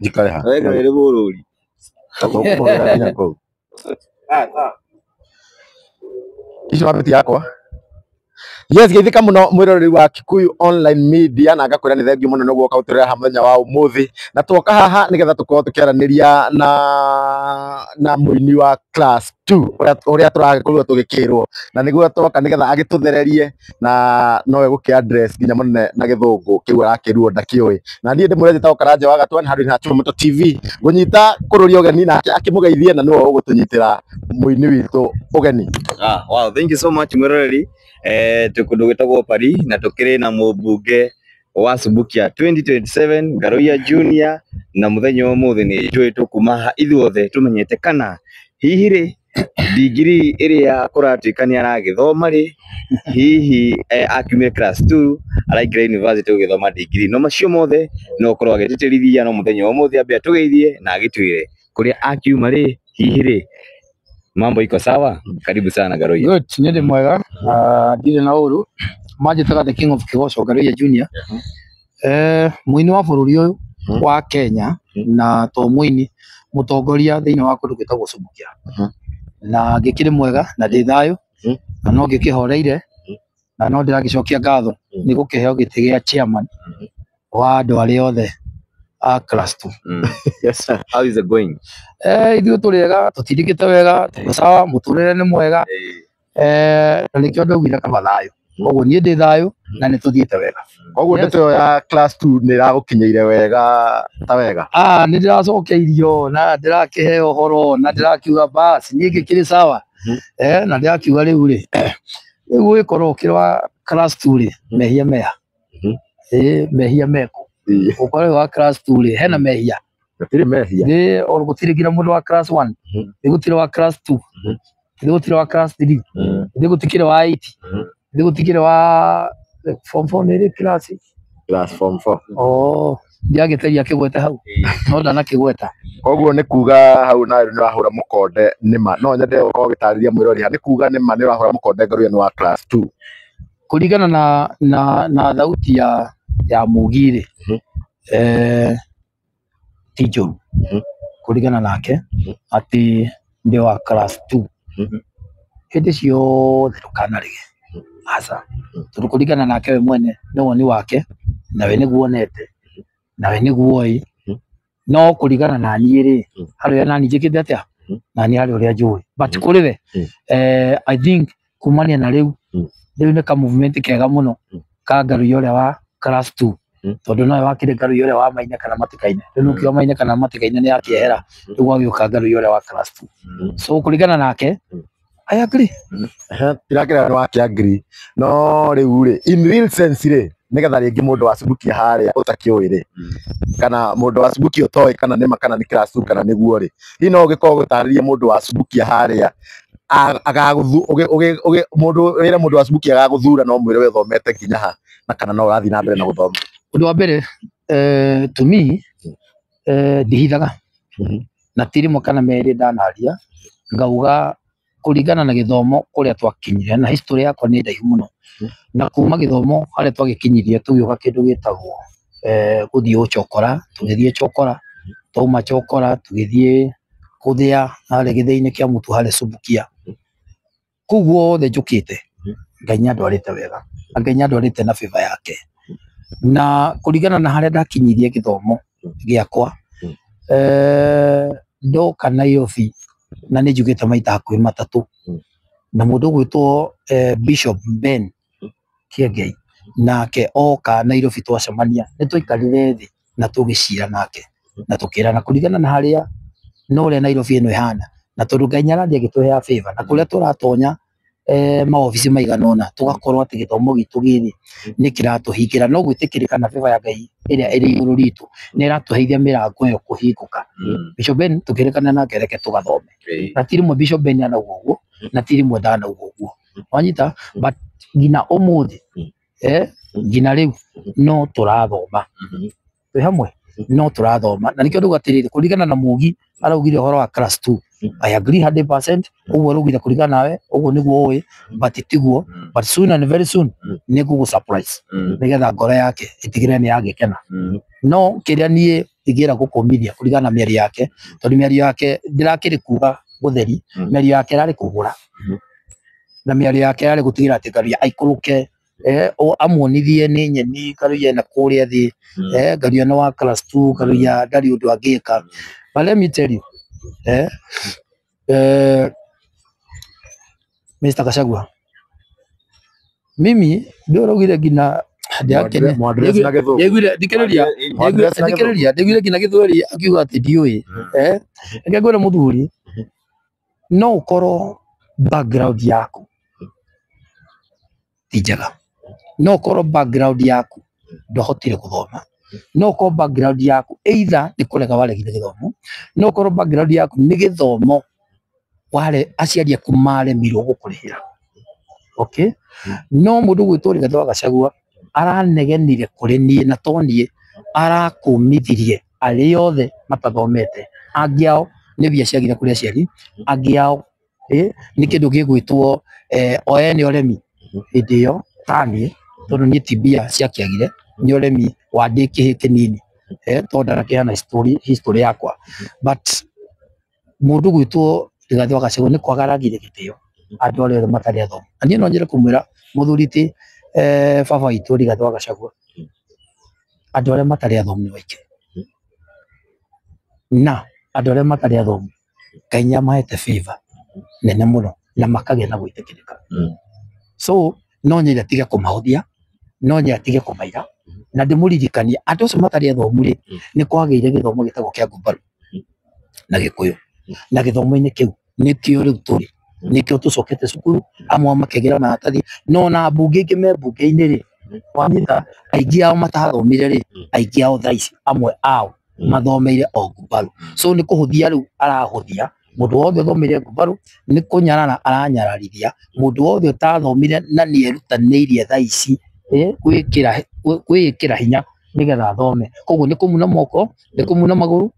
Jikare ha. Wega ile bururi. Icio mabeti yakwa. Yes, geithika muno mwiroreri wa Kikuyu Online Media na ngakwira ni thengiu muno niguo kautirira hamenya wa umuthi na twoka haha nigetha tukorwo tukiaraniria na muini wa class 2 uria turagikorwo tugikirwo na niguo twoka nigetha agituthererie na nowe guki address nginya munene na githungu kiu arakirwo ndakioi na nie ndimurete ta Karanja wa Gatwani handu na Chumoto TV gunyita kururia ugeni nake akimugeithie na niwe ugutunyitira muini witu ugeni. Wow, thank you so much mwiroreri. Tukundu gwitagwo Pari na tukiri na mubunge wa Subukia 2027 Ngaruiya Junior na muthenya umuthi ni njui tukuma ithuothe tumenyete kana hihi ri degree iria kuratikania na githoma ri hihi akiumire class 2 araingire university ugithoma degree no macio mothe no korwo agititirithia no muthenya umuthi ambe tugeithie na agitwire kuria akiuma ri hihi ri mambo iko sawa. Karibu sana Ngaruiya. Good, nende mwega. Ndire na uru majitaga the king of Kigoco Ngaruiya Junior. Muini wa bururi uyu wa Kenya na to muini mutongoria thiini wa kundu gwitagwo Subukia na ngikiri mwega na ndi thayo na no ngikihoreire na no ndiragicokia ngatho ni gukiheo giti gia chairman wa andu aria othe a class 2. Yes sir. How is it going? Ithuĩ tũrĩega tũtirigĩte wega sawa mũtũrĩre nĩ mwega na nĩkĩo ndaugire kama thayũ koguo niĩ ndĩ thayũ na nĩ tũthiĩte wega koguo ndeto ya class 2 nĩ ĩragũkinyĩire wega ta wega nĩ ndĩracokeirio na ndĩrakĩheo ũhoro na ndĩrakiuga basi niĩ ngĩkĩrĩ sawa na ndĩrakiuga rĩu rĩ rĩu gĩkorwo ũkĩrĩ wa class 2 rĩ mehia meha mehia meko ũkorwo wa class 2 rĩ hena mehia gũtirĩ mehia ni or gutire ngira mundu wa class 1 ni gutire wa class 2 ni gutire wa class 3 ni gutikire wa 8 ni gutikire wa form 4 ni class form 4 ndiagiteria kigweta hau no ndana kigweta koguo ni kuga hau na ni rahura mukonde nima no nyende ukorwo gitariria mwirori ha ni kuga nima ni rahura mukonde Ngaruiya ni wa class 2 kuringana na thauti ya mugire Tijo kuringana nake ati ndi wa class 2 hindi ciothe ndukanarige asa tukuringana nake we mwene ni woni wake na we niguo onete na we niguo oi no kuringana na niĩ ri hari na njikite atia na ni hari uria njui but kuri we I think kumania na riu ni ka movement kega muno ka Ngaruiya uria wa class 2 tondu no wakire Ngaruiya uria wa Maina kana Matikaine riu kio Maina kana Matikaine ni akiehera riu agioka Ngaruiya uria wa class 2 so kuringana nake I agree tirakira ni wake agree no riu ri in real sense ri nigetha ringi mundu wa Subukia haria utakioi ri kana mundu wa Subukia utoi kana nima kana ni class 2 kana niguo ri hi no gikorwo gutariria mundu wa Subukia haria agaguthu mundu wa Subukia agaguthura no mwire we thomete nginya ha na kana no urathi na mbere na guthoma undu wa mbere to me ndihithaga na tirimo kana meri ndanaria ngauga kuringana na githomo kuria twakinyire na history yakwa ni ndaihu muno na kuma githomo haria twagikinyirie tugioka kindu gitagwo guthii ucokora tugithie chokora tuma chokora tugithie kuthia haria githii-ini kia mutu haria Subukia kuguo the njukite Ngai ndwarite wega Ngai ndwarite na favor yake na kuringana na haria ndakinyirie githomo giakwa ndoka Nairobi na ni njugite maita hakuhi matatu na mundu gwitwo Bishop Ben Kiengei nake oka Nairobi twacemania ni twikarire thi na tugicira nake na tukirana kuringana na haria no ria Nairobi ino ihana na tondu Ngai arathie agituhea favor na kuria turatonya maofici maiganona tugakorwo ati githomo gitu githi ni kiratuhingira no gwitikirika na favor ya Ngai iria iri iguru ritu ni iratuheithia mirango yo kuhinguka Bishop Ben tukirikana na kereke tugathome na tirimwe Bishop Ben ana uguo na tirimwe ndana uguo wanyita but ngina umuthi ngina riu no turathoma twi hamwe no turathoma na nikio nduga atiriri kuringana na mugi araugire horo wa class 2 I agree 100% uguo rugire kuringana nawe uguo niguo oi but tiguo but soon and very soon niguo surprise nigetha ngoro yake itigire ni yagikena no kiria nie ingiera gukumithia kurigana na miario yake tondu miario yake ndirakiri kuga gutheri miario yake rari kugura na miario yake rari gutigira ati Ngaruiya aikuruke amuonithie ni nyeni Ngaruiya na kuria thi Ngaruiya no wa class 2 Ngaruiya ndari undu angika but let me tell you Mr. Gachagua mimi ndio rogire gina ndiakene ndikiriria ndigwire gina githweri akiuga ati ndiui ngegwira muthuri no ukoro background yaku ti njega no ukoro background yaku ndohotire guthoma no ukoro background yaku either ni kurega waregire githomo no ukoro background yaku ni githomo wale aciari aku maremirwo gukurihira okay no mundu gwitwo Rigathĩ wa Gachagua aranegenire kuri nie na tonie arakumithirie ari othe matathomete angiao ni bia ciagira kuri aciari angiao ni kindu gigwitwo oene uremi hindi iyo tani tondu ni tibia ciakiagire ni uremi wa ndiki kinini tondu ndarakiana history yakwa but mundu gwitwo Rigathĩ wa Gachagua ni kwagaragire gitio andu arĩa matari athomu ani no njire kumwira muthuri ti baba witũ Rigathĩ wa Gachagua andu arĩa matari athomu ni waike na andu arĩa matari athomu Ngai nĩamahete favor nene muno na makagĩa na gwĩtĩkĩrĩka so no nyire atige kũmahuthia no nyire atige kũmaira na ndĩmũririkanie andu acio matari athomu ri ni kwagĩire gĩthomo gĩtagwo kĩa ngumbaru na Gĩkũyũ na gĩthomo-inĩ kĩu nĩkĩo rĩu tũrĩ nikio tucokete cukuru amwe makegera maratathi no na mbunge ingĩ me mbunge-inĩ rĩ wanyita aingĩ ao matathomire rĩ aingĩ ao thaici amwe ao mathomeire o ngumbaru so ni kuhuthia rĩu arahuthia mundu wothe uthomeire ngumbaru ni kunyarara aranyararithia mundu wothe utathomire na ni erutanĩirie thaici gwĩkĩra hinya nigetha athome koguo ni kumuna moko ni kumuna maguru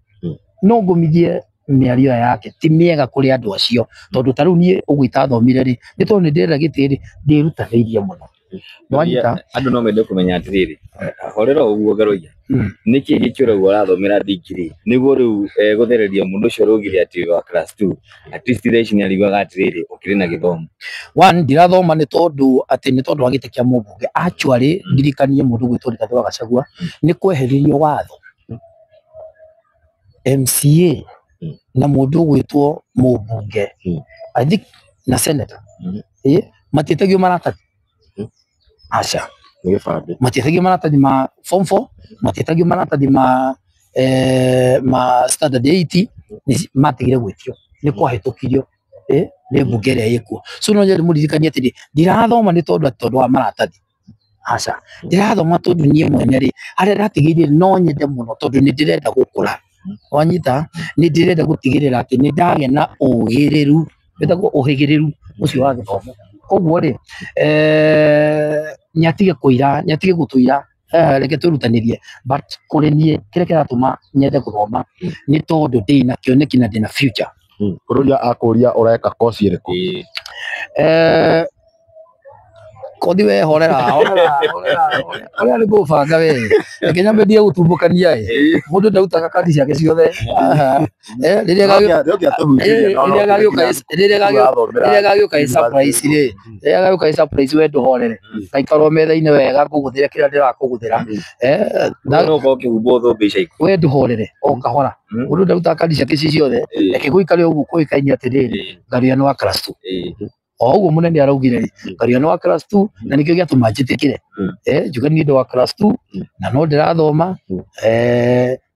no ngumithie miario yake ti miega kuri andu acio tondu taru nie ugwita thomire ri ni tondu ni ndirera gitiri ndirutanĩirie muno Wanyita andu no mende kumenya atiriri horera uguo Ngaruiya niki gikiuragwo arathomera degree niguo riu guthereria mundu ucio rugire ati wa class 2 at least thereci ni arigwaga atiriri ukiri na githomo one ndirathoma ni tondu wa gite kia mumbunge actually ndirikanie mundu gwitwo Rigathĩ wa Gachagua ni kweheririo watho MCA na mundu gwitwo mumbunge I think na senator matietagio maratathi aca matietagio maratathi ma form 4 matietagio maratathi ma standard 8 matigire gwitio ni kwahitukirio ni mbunge ĩrĩa ĩkuo so no nyende mũririkanie atĩ ndirathoma ni tondu wa maratathi aca ndirathoma tondu nie mwene ri aria ndatigĩire no nyende muno tondu ni ndirenda gukura wanyita ni ndirenda gutigirira ati ni ndagĩa na ũhĩgĩrĩru wetagwo ũhĩgĩrĩru ucio wa gĩthomo koguo ri nyatige kuira nyatige gutuira reke turutanĩrie but kuri nie kĩrĩa kĩratũma nyende guthoma ni tondu ndĩna kĩoneki na ndĩna future Ngaruiya akuria ureka course ĩrĩkũ kothi we horera ni gũbanga we reke nyambe ndie gũtumbũkania mundu ndautaga kandi ciake ciothe rĩrĩa gagĩũka surprise we ndũhorere kaikara metha-inĩ wega ngũgũthĩre kĩrĩa ndĩrakũgũthĩra we ndũhorere o kahora mundu ndautaga kandi ciake ciothe reke gũikare ũguo kũĩkaine atĩrĩrĩ Ngaruiya nĩ wa class 2 o uguo munene araugire Ngaruiya nĩ wa class 2 na nikio giatuma njĩtĩkĩre njuga ni ndo wa class 2 na no ndirathoma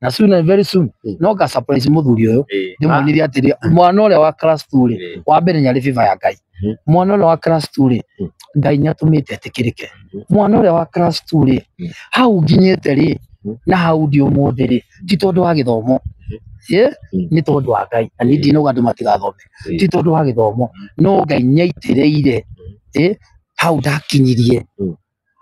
na soon and very soon no ga surprise muthuri uyu ndimwonirie atĩrĩ mwana ũrĩa wa class 2 ri wa mbere nyarĩ favor ya Ngai mwana ũrĩa wa class 2 ri Ngai nĩatũmĩte etĩkĩrĩke mwana ũrĩa wa class 2 ri hau nginyĩte ri na hau ndi ũmũthĩ ri ti tondu wa gĩthomo ni tondu wa Ngai na nindi no andu matigathome ti tondu wa gĩthomo no Ngai nĩaitĩrĩire hau ndakinyirie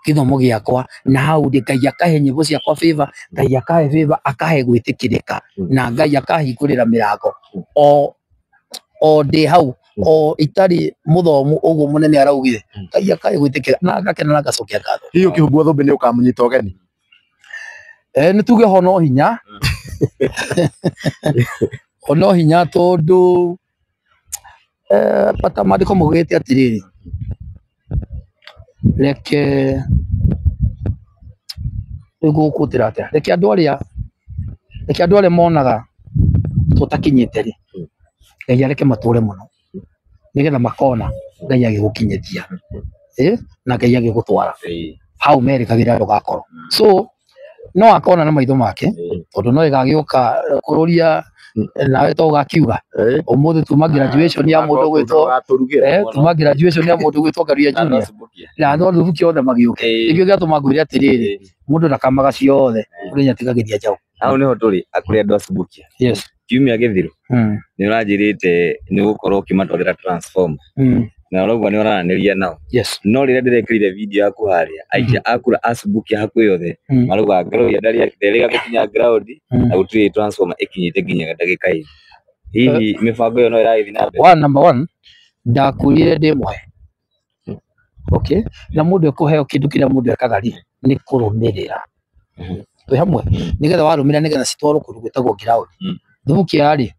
gĩthomo gĩakwa na hau ndi Ngai akahe nyĩmbo ciakwa favor Ngai akahe favor akahe gwĩtĩkĩrĩka na Ngai akahingũrĩra mĩrango o ndi hau o itari muthomu uguo munene araugire Ngai akahe gwĩtĩkĩra na ngakena na ngacokia ngatho hiyo kĩhumbwo thũmbĩ nĩ ũkamũnyita ũgeni nĩ tuge ho no hinya ono hinya tondu bata mandiko mugite atiriri reke igukutira atia reke andu aria monaga tutakinyite ri Ngai areke mature muno nigetha makona Ngai agigukinyithia na Ngai agigutwara hau merikagira ndugakorwo so no akona na maitho make tondu no igagiuka kururia nawe to gakiuga umuthi tuma graduation ya mundu gwitwo tuma graduation ya mundu gwitwo Ngaruiya Junior na no thubuki othe magiuke ikio giatuma ngwire atiriri mundu ndakamaga ciothe urinya tigagiria njau au niho turi akuri andu asubukia yes kiumia githiru ni uranjirite ni gukorwo kimatwarira transform na urauga ni urananiria nao yes no rire ndirekirire video yaku haria aija akura asubukia haku yothe marauga Ngaruiya ndariga gukinya ground na gutiri transform ikinyite nginya ndagika hihi mibango yo no iragithi na mbere number 1 ndakurire ndi mwe okay na mundu ekuheo kindu kira mundu ekagari ni kurumirira twi hamwe nigetha warumira nigetha citwarwo kundu gwitagwo ground thubukia ri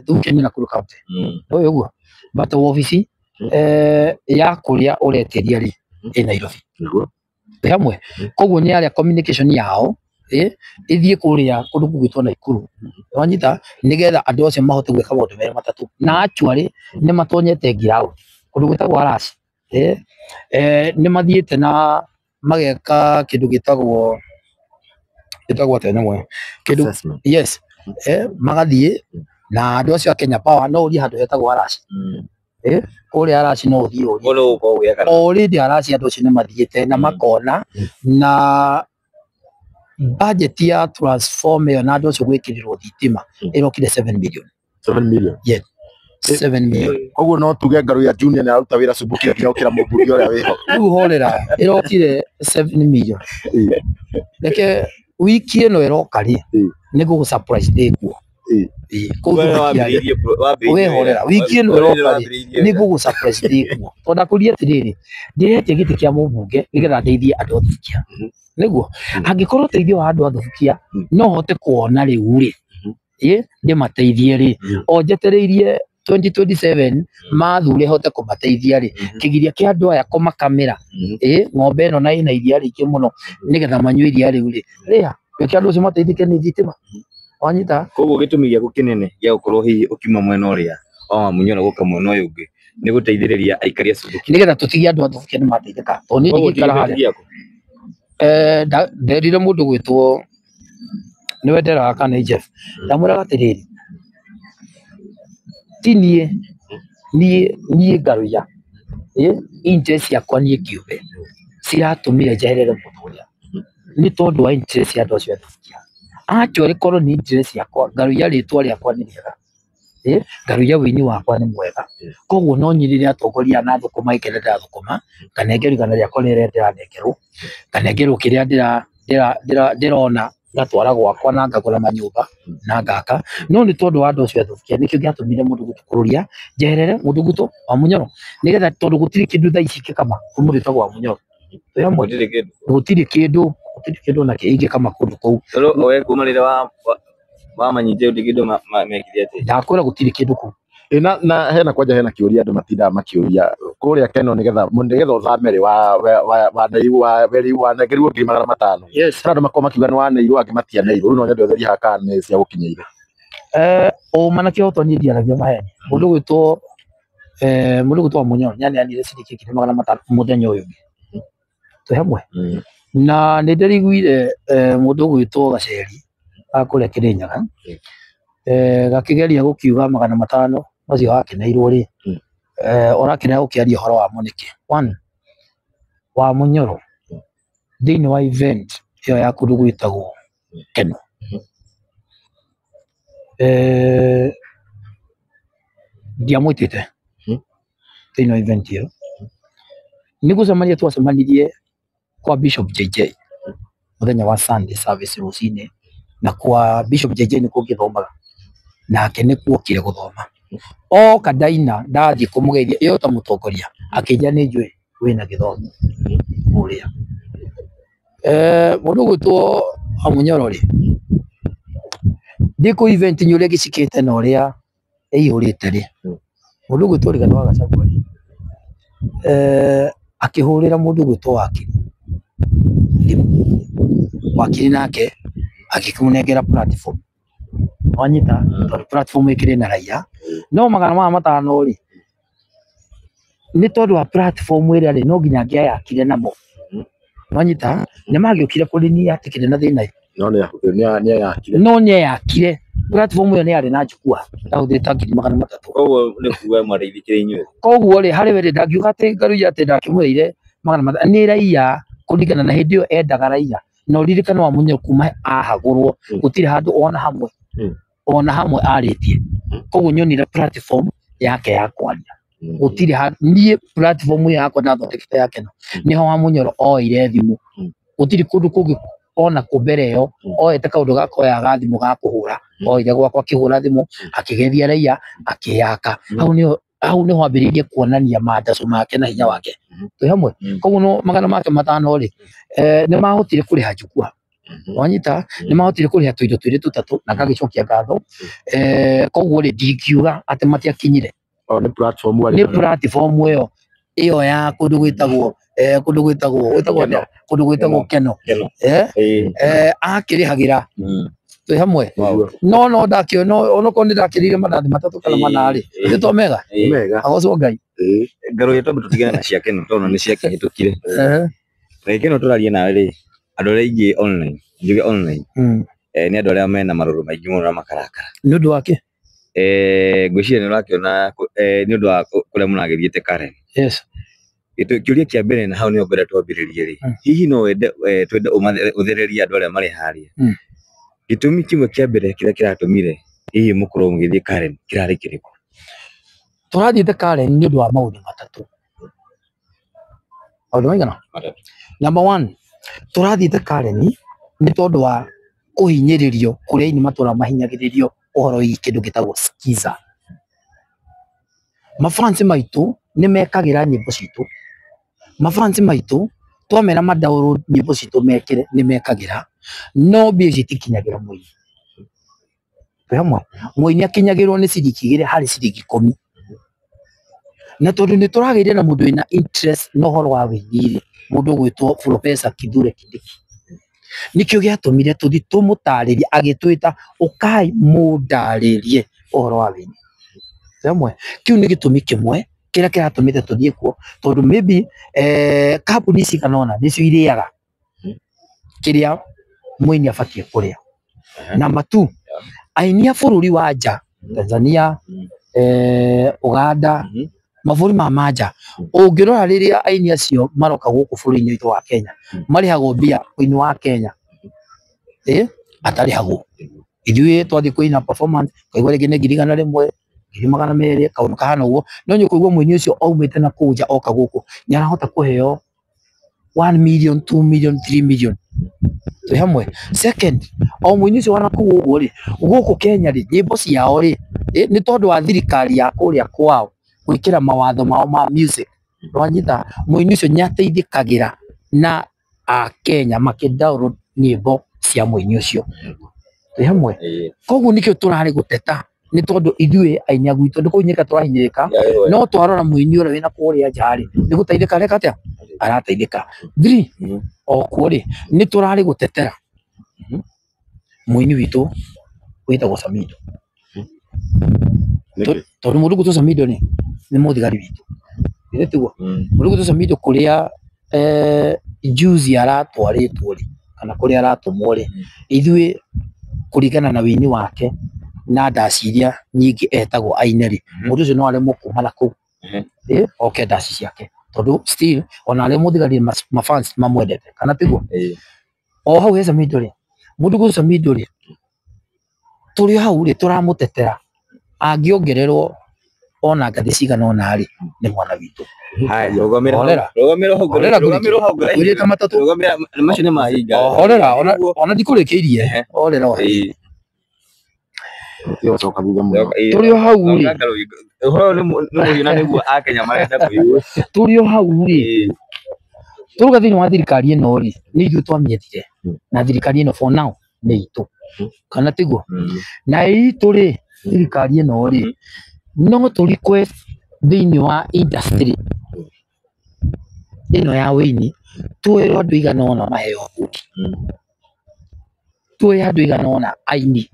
thubukia ni Nakuru County oyo uguo bata ofici ya kuria ureteria ri Nairobi twi hamwe koguo ni aria communication yao ithie kuria kundu gwitwo Naikuru wanyita nigetha andu acio mahote gwika maundu meri matatu na actually ni matonyete ground kundu gwitagwo Araci ni mathiete na mageka kindu gitagwo tena mwe kindu yes magathie na andu acio a Kenya Power no uria handu hetagwo Araci kuria Araci no uthie uria already Araci andu acio ni mathiete na makona na budget ya transform yo na andu acio gwikirirwo thitima irokire 7 million yes 7 million koguo no tuge Ngaruiya Junior ni aruta wira subukia kiokira mubunge uria wiho riu horera irokire 7 million reke wiki ino iroka ri ni gugu surprise day kuo we horera wiki ino iroka ri ni gugu surprise day kuo tonda kuria atiriri ndirete giti kia mubunge nigetha ndeithie andu athukia niguo angikorwo teithio wa andu athukia no hote kuona riu ri ndi mateithie ri o njetereirie 2027 mathure hote kumateithia ri kigiria kia andu aya kumakamera ng'ombe ino na ina iria ringi muno nigetha manyue iria riu ri ria kia andu acio mateithike ni thitima wanyita koguo gitumi giaku kinene gia gukorwo hihi ukima mwena uria wa Munyoro guka mwena uyu ungi ni guteithiriria aikari asubuki nigetha tutigie andu athukia ni mateithika to ni ndikara haria nderire mundu gwitwo ni wendera kana Jeff ndamwiraga atiriri tinie nie Ngaruiya interest yakwa nie kiumbe ciratumire njeherere mundu uria ni tondu wa interest ya andu acio athukia actually korwo ni interest yakwa Ngaruiya ritwa riakwa ni riega Ngaruiya wini wakwa ni mwega koguo no nyirire atongoria na thukuma ikerera thukuma kana ngerugana riakwa ni rendera nengerwo kana ngerwo kiria ndirona ngatwara gwakwa na ngagura manyumba na ngaka no ni tondu wa andu acio athukia nikio giatumire mundu gutukururia njeherere mundu guto wa Munyoro nigetha tondu gutiri kindu tha ici kama kumuri tagwa wa Munyoro gutiri kindu na kiingi kama kundu kou we kumarira wa manyite udigido mekithia ati ndakwira gutiri kindu kou na hena kwanja hena kiuria andu matinda makiuria kuria Keno nigetha uthamere wa veri wa negerirwo 500 yes andu makoma kiuga ni wa neirwo angi matia neirwo no nyandu theri haka ne cia gukinyeire o manake otoni ndiaragia maheni mundu gwitwo Munyoro nyane anire ciriki 500 muthenya uyu twi hamwe na ni ndiriguire mundu gwitwo Gaceri akure Kirinyaga gakigeria gukiuga 500 macio akeneirwo ri orakena gukiaria horo wa muniki 1 wa Munyoro thini wa event iyo ya kundu gwitagwo Keno ndiamwitite thini wa event iyo ni gucemania twacemanirie kwa Bishop JJ muthenya wa Sunday service rucini na kwa Bishop JJ ni kugithomaga nake ni kuokire guthoma o kadaina ndathie kumugeithia iyo ta mutongoria akinja ni njui wina githomo uria mundu gwitwo Munyoro ri ndiko event nyure gicikite na uria ĩihũrĩte rĩ mũndũ gwĩtwo Rigathĩ wa Gachagua akĩhũrĩra mũndũ gwĩtwo wakiri nake agĩkĩmũnengera platform wanyita tondũ platform ĩkĩrĩ na raia no magana maya matano rĩ nĩ tondũ wa platform ĩrĩa rĩ no nginya angĩayakire namo wanyita nĩ magĩũkire kũrĩ niĩ atikĩrĩ na thĩna no nĩ ayakire platform ĩyo nĩ yarĩ na njukua ahũthĩrĩte 300,000 koguo nĩ kuuga mwareithĩkĩre inyuĩ koguo rĩ harĩ we rĩ ndangiuga atĩ Ngaruiya atĩ ndakĩmũrĩire 500,000 nĩ raia kũringana na hĩndĩ ĩyo endaga raia no ririkana wa Munyoro kuma ahagũrwo gũtirĩ handũ ona hamwe arĩtie koguo nyonire platform yake ya kwaria gũtirĩ niĩ platform ĩyo yakwa ndathondekete yake no nĩho wa Munyoro oire thimũ gũtirĩ kũndũ kũngĩ ona mbere ĩyo oete kaũndũ gakoya ga thimũ ga kũhũra oire gwakwa akĩhũra thimũ akĩgeithia raia akĩyaka hau nĩho ambĩrĩirie kuonania mandaco make na hinya wake twĩ hamwe koguo no magana make matano rĩ nĩ mahotire kũrĩha njukua wanyita nĩ mahotire kũrĩha tũindo twĩrĩ tũtatũ na ngagĩcokia ngatho koguo rĩ ndingiuga atĩ matiakinyire nĩ platform ĩyo ya kũndũ gwĩtagwo Keno akĩrĩhagĩra twĩ hamwe no ndakĩona onokorwo nĩ ndakĩrĩire mandathi 3 kana 4 rĩ nĩ to mega agocwo Ngai Ngaruiya tondũ tũtigane na cia Keno tondũ nĩ ciakĩhĩtũkire Keno tũraria nawe rĩ andũ arĩa aingĩ online njuge online nĩ andũ arĩa mena marũrũ maingĩ mũno na makarakara nĩ ũndũ wake ngwĩciria nĩ ũrakĩona nĩ ũndũ wa kũrĩa mũragĩthiĩte Karen kĩũria kĩa mbere na hau nĩho ngwenda twambĩrĩrie rĩ hihi no wende twende ũthererie andũ arĩa marĩ harĩa gĩtũmi kĩmwe kĩa mbere kĩrĩa kĩratũmire hihi mũkorwo mũgĩthiĩ Karen kĩrarĩ kĩrĩkũ tũrathiĩte Karen nĩ ũndũ wa maũndũ matatũ maũndũ maigana number 1 tũrathiĩte Karen nĩ tondũ wa kũhinyĩrĩrio kũrĩa aini matũra mahinyagĩrĩrio ũhoro wĩgiĩ kĩndũ gĩtagwo skiza mafans maitũ nĩ mekagĩra nyĩmbo citũ mafans maitũ twamera ma-download nyĩmbo citũ mekĩre nĩ mekagĩra no mbia citikinyagĩra mũini twĩ hamwe mũini akinyagĩrwo nĩ ciringi 2 harĩ ciringi 10 na tondũ nĩ tũragĩire na mũndũ wĩna interest na ũhoro wa wĩini mũndũ gwĩtwo Professor Kithure Kindiki nikĩo gĩatũmire tũthi tũmũtarĩrie agĩtwĩta ũkai mũndarĩrie ũhoro wa wĩini hamwe kĩu nĩ gĩtũmi kĩmwe kĩrĩa kĩratũmĩte tũthiĩ kuo tondũ maybe kambuni ici kana ona nĩcio irĩaga kĩrĩa mũini abatiĩ kũrĩa number 2 aini a bũrũri wa nja Tanzania Uganda mabũrũri ma nja ũngĩrora rĩrĩa aini acio maroka gũkũ bũrũri-inĩ witũ wa Kenya marĩhagwo mbia mũini wa Kenya atarĩhagwo ithuĩ twathiĩ kũina performance kaigua rĩngĩ nĩ 100,000 200,000 kaũndũ kahana ũguo no nĩ kũigua mũini ũcio aumĩte na kũu nja oka gũkũ nĩ arahota kũheo 1 million 2 million 3 million twĩ hamwe second o mũini ũcio wana kũu ũguo rĩ gũkũ Kenya rĩ nyĩmbo ciao rĩ nĩ tondũ wa thirikari ya kũrĩa kwao gwĩkĩra mawatho mao ma music wanyita mũini ũcio nĩ ateithĩkagĩra na Kenya makĩ-download nyĩmbo cia mũini ũcio twĩ hamwe koguo nĩkĩo tũrarĩ gũteta nĩ tondũ ithuĩ aini a gwitũ ndĩkũhinyĩrĩka tũrahinyĩrĩka no twarora mũini ũrĩa wĩna kũrĩa nja rĩ nĩ gũteithĩka areka atĩa arateithĩka 3 o kuo rĩ nĩ tũrarĩ gũtetera mũini witũ wĩtagwo Samido tondũ mũndũ gwĩtwo Samido nĩ mũthigari witũ ĩrĩ tiguo mũndũ gwĩtwo Samido kũrĩa juzi aratwarĩtwo rĩ kana kũrĩa aratũmwo rĩ ithuĩ kũringana na wĩini wake na ndaci iria nyingĩ etagwo aine rĩ mũndũ ũcio no aremwo kuma na kũu oke ndaci ciake tondũ still ona arĩa mũthigari mafans mamwendete kana tiguo o hau he Samido rĩ mũndũ gwĩtwo Samido rĩ tũrĩ hau rĩ tũramũtetera angĩongererwo ona ngathĩ cigana ona rĩ nĩ mwana witũ rũgamĩra matatũ macio nĩ mahinga ona ndikũrĩkĩirie orera tũrĩ o hau rĩ tũrĩ o hau rĩ tũruga thĩinĩ wa thirikari ĩno rĩ nĩ ithuĩ twamĩethire na thirikari ĩno for now nĩ itũ kana tiguo na itũ rĩ thirikari ĩno rĩ no tũ request thĩinĩ wa industry ĩno ya wĩini twĩrwo andũ igana ũna maheo bũndi twĩ andũ igana ũna aini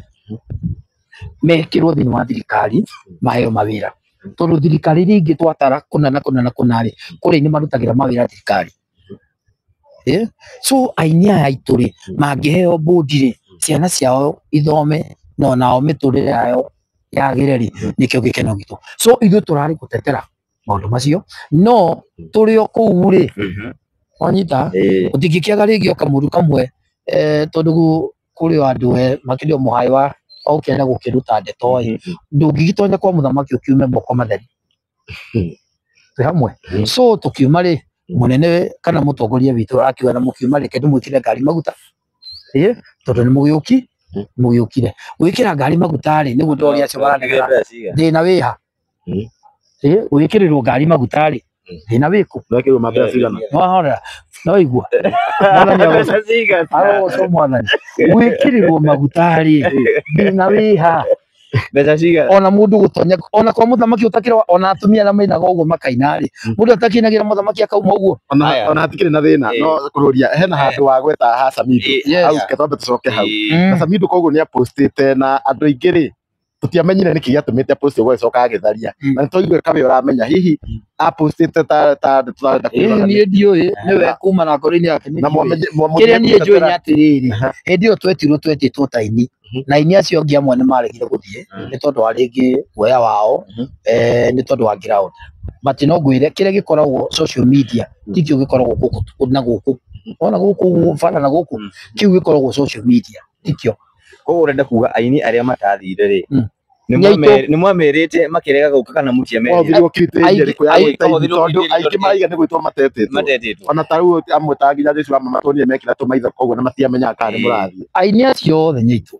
mekĩrwo thĩinĩ wa thirikari maheo mawĩra tondũ thirikari iria ingĩ twatara kũna na kũna rĩ kũrĩa nĩ marutagĩra mawĩra thirikari so aini aya aitũ rĩ mangĩheo bũndi rĩ ciana ciao ithome na onao mĩtũrĩre yao yagĩre rĩ nĩkĩo gĩkeno gitũ so ithuĩ tũrarĩ gũtetera maũndũ macio no tũrĩ o kũu rĩ wanyita ũtingĩkĩaga rĩngĩ o kamũndũ kamwe tondũ kũrĩ andũ makĩria mũhai wa ũkĩenda gũkĩruta ndeto ndũngĩgĩtonya kwa mũthamaki ũkiume moko matheri twĩ hamwe so tũkiuma rĩ mũnene kana mũtongoria witũ akiuga na mũkiuma reke ndĩmwĩkĩre ngari maguta tondũ nĩ mũgĩũkire gwĩkĩra ngari maguta rĩ nĩguo ndori acio maranegera thĩna wĩha gwĩkĩrĩrwo ngari maguta rĩ thĩna wĩkũ Wekĩrwo mabea cigana? wahorera no igua mwathani gwĩkĩrĩrwo maguta rĩ thĩna wĩha mbeca cigana ona mũndũ gũtonya ona kwa mũthamaki ũtakĩra ona atumia na mainaga ũguo makaina rĩ mũndũ atakinagĩra mũthamaki akauma ũguo Ona hatikĩrĩ na thĩna no kũrũria hena handũ wa gweta ha Samido hau ketwambe tũcoke hau na Samido koguo nĩ apostĩte na andũ aingĩ rĩ tũtiamenyire nĩkĩ gĩatũmĩte aposti ũguo acoka agĩtharia na nĩtwaiguire kabe ũramenya hihi apostĩte ta niĩ ndiũĩ nĩwe kuma na ngoro-inĩ yake kĩrĩa niĩ njũĩ nĩ atĩrĩrĩ hĩndĩ ĩyo twetĩtwo ta aini na aini acio angĩ amwe nĩ maregire gũthiĩ nĩ tondũ wa rĩngĩ guoya wao nĩ tondũ wa ground but no ngwĩre kĩrĩa gĩkoragwo social media tikĩo gĩkoragwo gũkũ na gũkũ ona gũkũ bana na gũkũ kĩu gĩkoragwo social media tikĩo koguo ũrenda kuga aini arĩa matathire rĩ nĩ mwamerĩte makĩrega gũka kana mũtiamerĩte tondũ aingĩ maiga nĩ gwĩtwo matetĩtwo ona ta rĩu amwe ta nginya Jesu matonire mekĩra tũmaitho koguo na matiamenyaga kana nĩ mũrathiĩ aini acio othe nyitũ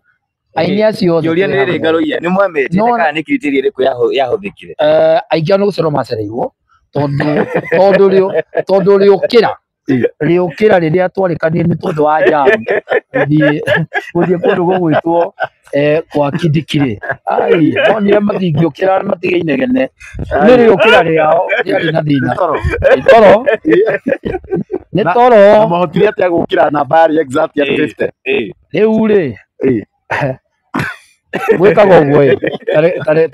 aini acio othe kĩũria nĩ rĩrĩ Ngaruiya nĩ mwamerĩte kana nĩ criteria ĩrĩkũ yahũthĩkire aingĩ ao nĩ gũcerwo macereirwo tondũ rĩũkĩra rĩrĩa twarĩkanire nĩ tondũ wa jamu gũthiĩ kũndũ gũgwĩtwo kwa Kidikiri monire matingĩũkĩra matige inegene nĩ rĩũkĩra rĩao rĩarĩ na thĩna nĩ toro na mahotire atĩa gũkĩra namba yarĩ exact ya 50 rĩu rĩ gwĩkaga ũguo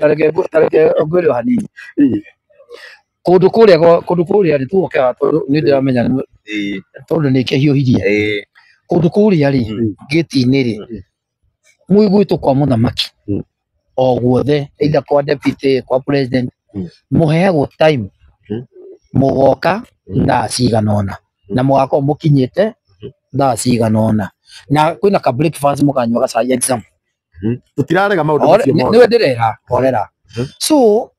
tareke ngwĩre hanini kũndũ kũrĩa rĩ tuokaga tondũ nĩ ndĩramenya tondũ nĩ kĩhiũhirie kũndũ kũrĩa rĩ gĩti-inĩ rĩ gwitũ kwa mũthamaki o guothe either kwa deputy kwa president mũheagwo time mũgoka thaa cigana ũna na mũgakorwo mũkinyĩte thaa cigana ũna na kwĩna ka breakfast mũkanyua gacai exam tũtirarega maũndũ macio mothe nĩwe ndĩrera horera so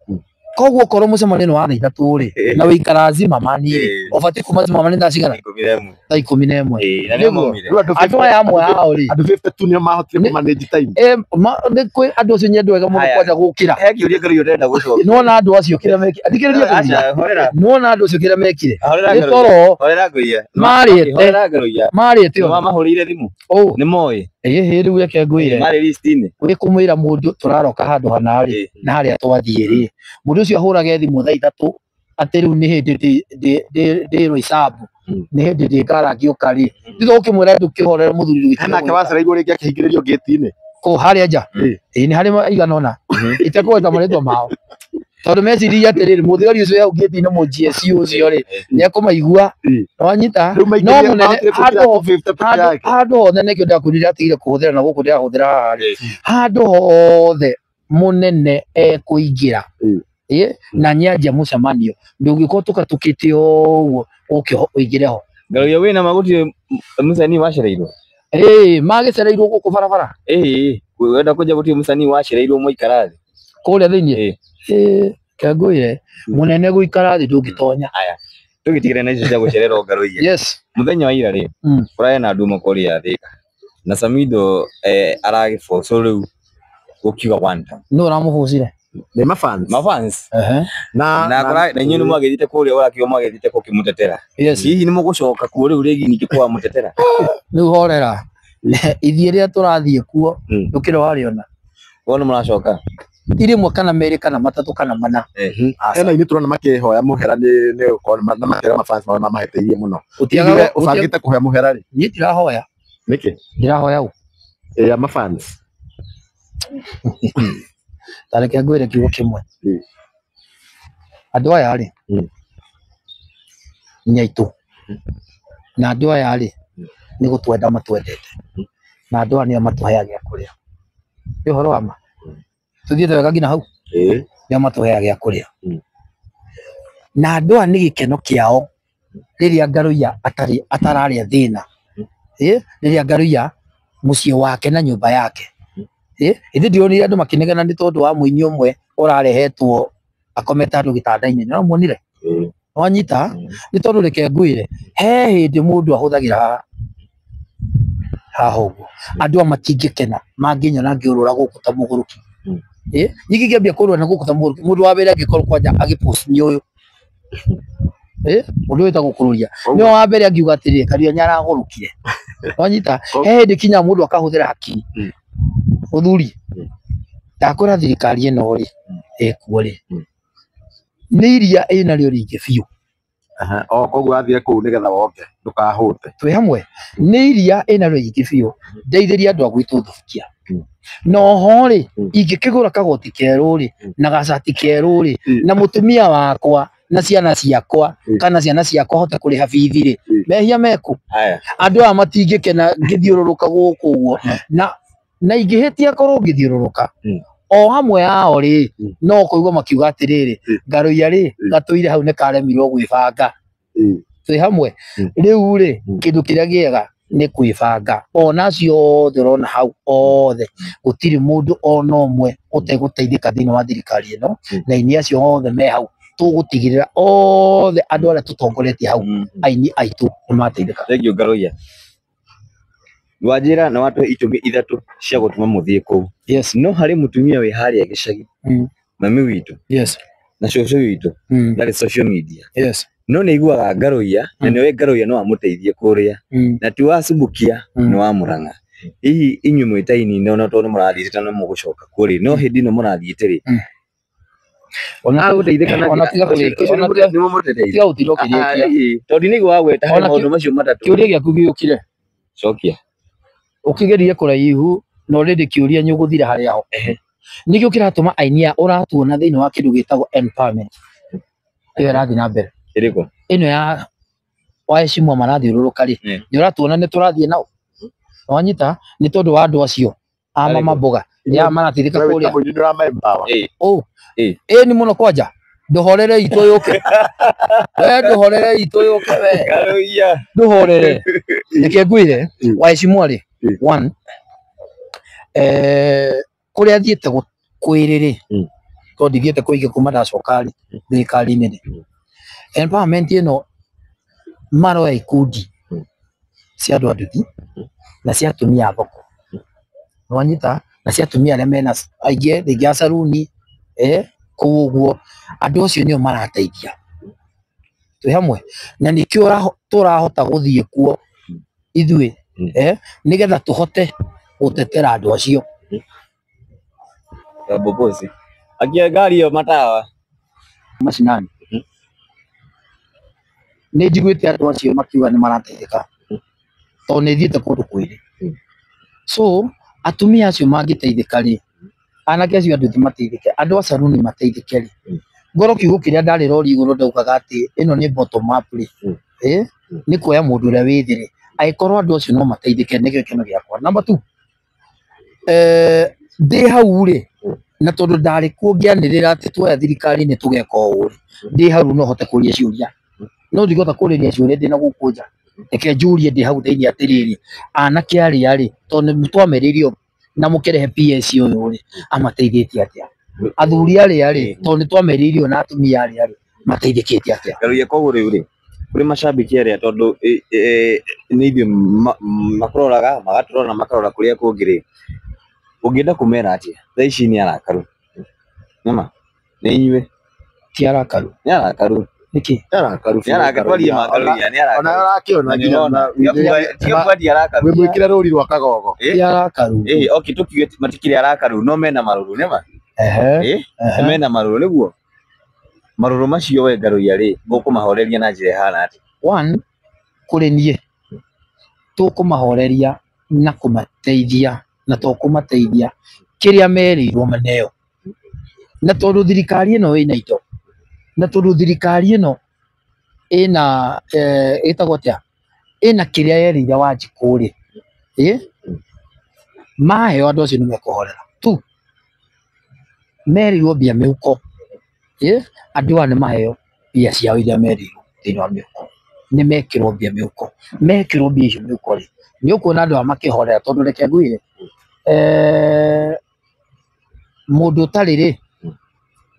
koguo korwo mũcemanio nĩ wa thaa ithatũ rĩ na wĩikara Zimmerman rĩ ũbatiĩ kuma Zimmerman thaa cigana thaa 11 andũ aya amwe ao rĩ andũ 52 nĩo mahotire manage time nĩ kwĩ andũ acio nĩ andũ ega mũno kwanja gũkĩra he kĩũria Ngaruiya ũrenda gũcokia nĩwona andũ acio kĩrĩa mekire athikĩrĩria nĩwona andũ acio kĩrĩa mekire nĩ toro marĩte mamahũrĩire thimũ nĩ moĩ rĩu reke ngwĩre marĩ list-inĩ kũmwĩra mũndũ tũraroka handũ hana rĩ na harĩa twathiĩ rĩ mũndũ ũcio ahũrage thimũ thaa ithatũ atĩ rĩu nĩ hĩndĩ ndĩrwo icabu nĩ hĩndĩ ndĩngara ngĩũka rĩ thutha ũkĩmwĩra ndũkĩhorera mũthuri witũ nake wacereirwo rĩngĩ akĩhingĩrĩrio gate-inĩ kũ harĩa nja nĩ harĩ igana ũna itekũhota marĩtwa mao tondũ meciria atĩrĩrĩ mũthigari ũcio hau gate-inĩ mũGSU ũcio rĩ nĩ ekũmaigua wanyita no mũnene handũ hothe nĩkĩo ndakwĩrire atigire kũhũthĩra na gũkũ ndĩrahũthĩra haha rĩ handũ hothe mũnene ekũingĩra na nyanjia mũcemanio ndũngĩkorwo tũkatũkĩte ũguo ũke ũingĩre ho Ngaruiya wĩna magũtirĩ mũcanii wacereirwo magĩcereirwo gũkũ barabara wenda kũnja gũtirĩ mũcanii wacereirwo mũikara thĩ kũrĩa thĩinĩ kangũire mũnene gũikara thĩ ndũngĩtonya tũgĩtigĩre na icio cia gũcererwo Ngaruiya mũthenya wa ira rĩ kũrarĩ na nduma kũrĩa Thika na Samido aragĩbocwo rĩu gũkiuga one time nũ ũramũbũcire nĩ mafans na inyuĩ nĩ mwagĩthite kũrĩa ũrakiuga mwagĩthite kũkĩmũtetera hihi nĩ mũgũcoka kuo rĩu rĩngĩ ningĩ kwa mũtetera rĩu horera Ithiĩ rĩrĩa tũrathiĩ kuo ndũkĩrĩ wariona Wona mũracoka. irimwe kana merĩ kana matatũ kana mana. Hena ini turona makihoya muhera ni uko na makira mafans mao mahetiirie muno. Utiaga Ubangite kuhe muhera ri? Niĩ ndirahoya. Niki? Ndirahoya u. Ya mafans. Tareke ngwĩre kiugo kĩmwe. Andũ aya rĩ nĩ aitũ. Na andũ aya rĩ nĩ gũtwenda matwendete. Na andũ aya nĩo matũheaga gĩa kũrĩa. Nĩ ũhoro wa ma. Tuthiĩte wega nginya hau. Nĩo matũheaga gĩa kũrĩa. Na andũ aya nĩ gĩkeno kĩao rĩrĩa Ngaruiya atararĩa thĩna. Rĩrĩa Ngaruiya mũciĩ wake na nyũmba yake. Ĩthĩ ndionire andũ makĩnegena nĩ tondũ wa mũini ũmwe ũrarehetwo akomete handũ gĩtanda-inĩ. Nĩwamuonire? Wanyita? Nĩ tondũ reke ngwĩre he hĩndĩ mũndũ ahũthagĩra haha ũguo. Andũ aya matingĩkena mangĩnyona ngĩũrũra gũkũ ta mũgũrũki. Nyingĩ ngĩambia kũrũa na gũkũ ta mũgũrũki. Mũndũ wa mbere angĩkorwo kwanja agĩpost nĩ ũyũ. Mũndũ wĩtagwo Kũrũria. Nĩwe wa mbere angiuga atĩrĩrĩ Karia nĩaragũrũkire. Wanyita? He hĩndĩ kinya mũndũ akahũthĩra hakiri. Ũthuri ndakwĩra thirikari ĩno rĩ ĩkuo rĩ nĩ iria ĩnarĩo rĩingĩ biũ. Koguo athire kũu nĩgetha woke ndũkahũte. Twĩ hamwe nĩ iria ĩnarĩo rĩingĩ biũ. Ndeithĩria andũ a gwitũ thubukia. Noho rĩ ingĩkĩgũra kagoti kerũ rĩ na gacati kerũ rĩ na mũtumia wakwa na ciana ciakwa kana ciana ciakwa hote kũrĩha bithi rĩ mehia meku. Andũ aya matingĩkena ngĩthiũrũrũka gũkũ ũguo na ingĩhĩtia korwo ngĩthiũrũrũka o hamwe yao rĩ no kũigua makiuga atĩrĩrĩ Ngaruiya rĩ gatũire hau nĩ karemirwo gwĩbanga. Twĩ hamwe rĩu rĩ kĩndũ kĩrĩa gĩega nĩ kwĩbanga. Ona ciothe ũrona hau othe gũtirĩ mũndũ ona ũmwe ũtegũteithĩka thĩinĩ wa thirikari ĩno na aini acio othe me hau tũgũtigĩrĩra othe andũ arĩa tũtongoretie hau aini aitũ nĩ mateithĩka. Thengiũ Ngaruiya. Wanjĩra na watu itũmi ithatũ cia gũtũma mũthiĩ kũu. No harĩ mũtumia wĩ harĩa gĩcagi mami witũ na cũcũ witũ ndarĩ social media. No nĩ aiguaga Ngaruiya na nĩwe Ngaruiya no amũteithie kũrĩa na ti wa Subukia nĩ wa Mũrang'a. Hihi inyuĩ mwĩ ta ini no tondũ mũrathiĩte na mũgũcoka kũrĩ no hĩndĩ ĩno mũrathiĩte rĩ ona gũteithĩka na tiga ũtiro kĩrĩkia tondũ nĩ gwa gweta harĩ maũndũ macio matatũ. Kĩũria gĩaku gĩũkire cokia ũkĩgerie kũraihu no rĩndĩ kĩũria nĩ ũgũthira harĩa ho. Nĩkĩo kĩratũma aini aya ũratuona thĩinĩ wa kĩndũ gĩtagwo empowerment. Ĩyo ĩrathiĩ na mbere ĩrĩkũ ĩno ya wahecimwo marathiũrũrũka rĩ nĩ ũratuona nĩ tũrathiĩ nao. Wanyita nĩ tondũ wa andũ acio a mama mboga ya marateithĩka kũrĩa. Nĩ mũno kwanja nduhorere itũ yũke. Nduhorere itũ yũke we Ngaruiya nduhorere. Reke ngwĩre wahecimwo rĩ one kũrĩa thiĩte kwĩrĩ tondũ ndithiĩte kũingĩ kuma ndacoka rĩ thirikari-inĩ rĩ empowerment ĩno maroya ikundi cia andũ anduthi na cia atumia thoko. Wanyita na cia atumia arĩa mena aingĩ rĩngĩ a saruni kũu ũguo andũ acio nĩo marateithia. Twĩ hamwe na nĩkĩo tũrahota gũthiĩ kuo ithuĩ nĩgetha tũhote gũtetera andũ acio. Bobosi akia ngari yo matawa macinani nĩ njiguĩte andũ acio makiuga nĩ marateithĩka tondũ nĩ thiĩte kũndũ kwĩrĩ. So atumia acio mangĩteithĩka rĩ anake acio andũ mateithĩke andũ a saruni mateithĩke rĩ ngoro kiugo kĩrĩa ndarĩ rori igũrũ ndaugaga atĩ ĩno nĩ bottom up rĩ nĩ kuoya mũndũ ũrĩa wĩ thĩ rĩ agĩkorwo andũ acio no mateithĩke. Nĩkĩo gĩkeno gĩakwa. Number two ndĩ hau rĩ na tondũ ndarĩ kuo ngĩanĩrĩra atĩ tuoya thirikari nĩ tũgeka ũũ rĩ ndĩ hau no hote kũria ciũria no ndigota kũrĩria ciũria ndĩ na gũkũ nja. Reke njũrie ndĩ hau thĩinĩ atĩrĩrĩ anake arĩa rĩ tondũ nĩ twamerĩirio na mũkĩrehe PS ũyũ rĩ amateithĩtie atĩa. Athuri arĩa rĩ tondũ nĩ twamerĩirio na atumia arĩa rĩ mateithĩkĩte atĩa. Ngaruiya koguo rĩu rĩ kũrĩ macambĩki arĩa tondũ nĩ ithuĩ makũroraga magatũrora makarora kũrĩa kũngĩ rĩ ũngĩenda kũmera atĩa thaa ici nĩ arakaru nĩma nĩ inyuĩ ti arakaru nĩ arakaru niki Arakaru. Nĩarakatwaria magaruria Ona arakiona nginya tiga kwadi arakaru. we mwikire ruri rwa kagogo. yarakaru Okay, tukiuge matikire arakaru no mena maruru nĩma mena maruru nĩguo maruru macio we ngaruria rĩ ũkũmahoreria na njĩra ihana atĩ. one kuri nie tukumahoreria na kumateithia na tukumateithia kiria merirwo maneo na tondu thirikari ino ina indo na tondu thirikari ino ina itagwo atia ina kiria yerire Wanjiku ri maheo andu acio nimekuhorera tu merirwo mbia mihuko andu aya nimaheo mbia ciao iria merirwo thiini wa mihuko nimekirwo mbia mihuko mekirwo mbia icio mihuko ri ni ukuona andu makihorera tondu reke ngwire mundu utari ri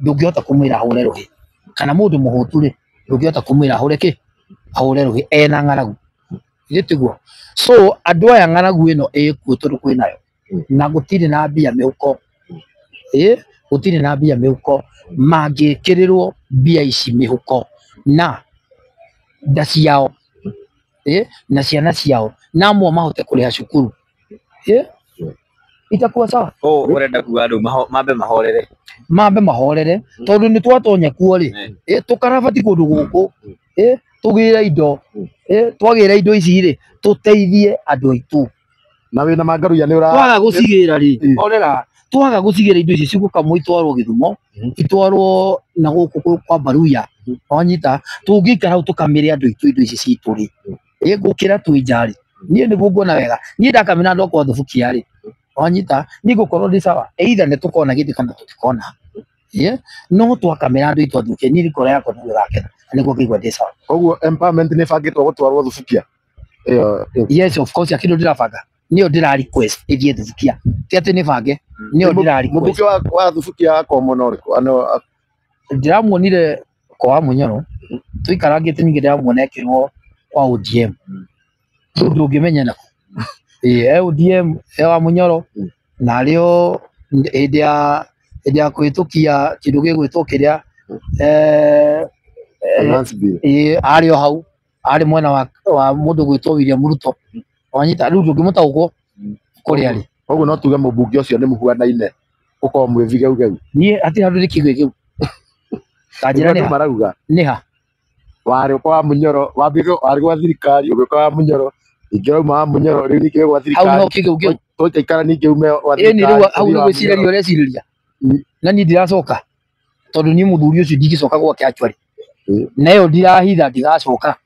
ndungihota kumwira ahure ruhi kana mundu muhutu ri ndungihota kumwira ahure ruhi ena ng'aragu gitiguo so andu aya ng'aragu ino ikuo tondu kwinayo na gutiri na mbia mihuko gutiri na mbia mihuko mangikirirwo mbia ici mihuko na nda ciao na ciana ciao na amwe mahote kuriha cukuru itakuwa sawa. Urenda kuga andu mambe mahorere tondu ni twatonya kuo ri tukarabati kundu guku tugira indo twagira indo ici ri tuteithie andu aitu na wina mangaruya ni ura twaga gucigira ri orera twaga gucigira indo ici cigukamwo itwarwo Githumo itwarwo na guku kwa Baruya wanyita tungikara hau tukamire andu aitu indo ici citu ri gukira twinjari nie niguo nguona wega nie ndakamena ndo kwa thubukia ri wanyita ni gukorwo ndi sawa either ne tukona giti kana tutikona no twakamera andu aitu athuke ni rikora yako ndugakena niguo ngigwa ndi sawa koguo empowerment ni bangitwo gutwarwo thubukia yes of course akindo ndirabanga nio ndira request ithie thubukia ti ati ni bange nio ndira request mubuke wa thubukia kwa monoriku ano ndiramuonire kwa Munyoro tuikarangite ningi ndiramuona ekirwo kwa ODM ndungimenya nako ODM wa Munyoro na rio endia kuitukia kindu gigwitukiria ario hau ari mwena wa mundu gwitwo William Ruto wanyita riu ndungimutaugwo kuri ari koguo no tuge mubunge ucio ni muhuanaine uko mwivige ugeu nie ati handu ni kigwe giu kanjira ni marauga niha wari kwa Munyoro wabiro wari kwa thirikari ubikwa Munyoro ingirauma wa Munyoro riu nikire kwa thirikari au no kigwe tuikara ningi ume wa thirikari ni riu au ni gwiciraria uria ciriria na ni ndiracoka tondu ni muthuri ucio ndigicoka gwake actually nayo ndirahitha ndigacoka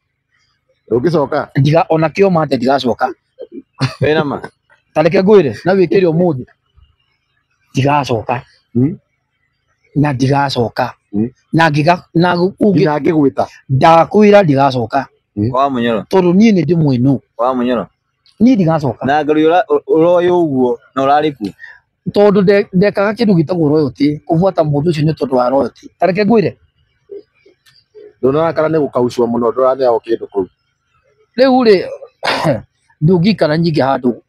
ugicoka ndiga ona kio mate ndigacoka wena ma tareke ngwire na wikire umuthi ndigacoka na ndigacoka na ngiga na ugi na ngigwita ndakwira ndigacoka kwa Munyoro tondu nie ni ndimwinu kwa Munyoro nie ndigacoka na ngaruya uroyo uguo na urariku tondu ndekaga kindu gitagwo royalty kuvuata mundu ucio ni tondu wa royalty tareke ngwire ndona kana ni gukaucwa muno ndorane ao kindu kuu riu ri ndungikara nyingi handu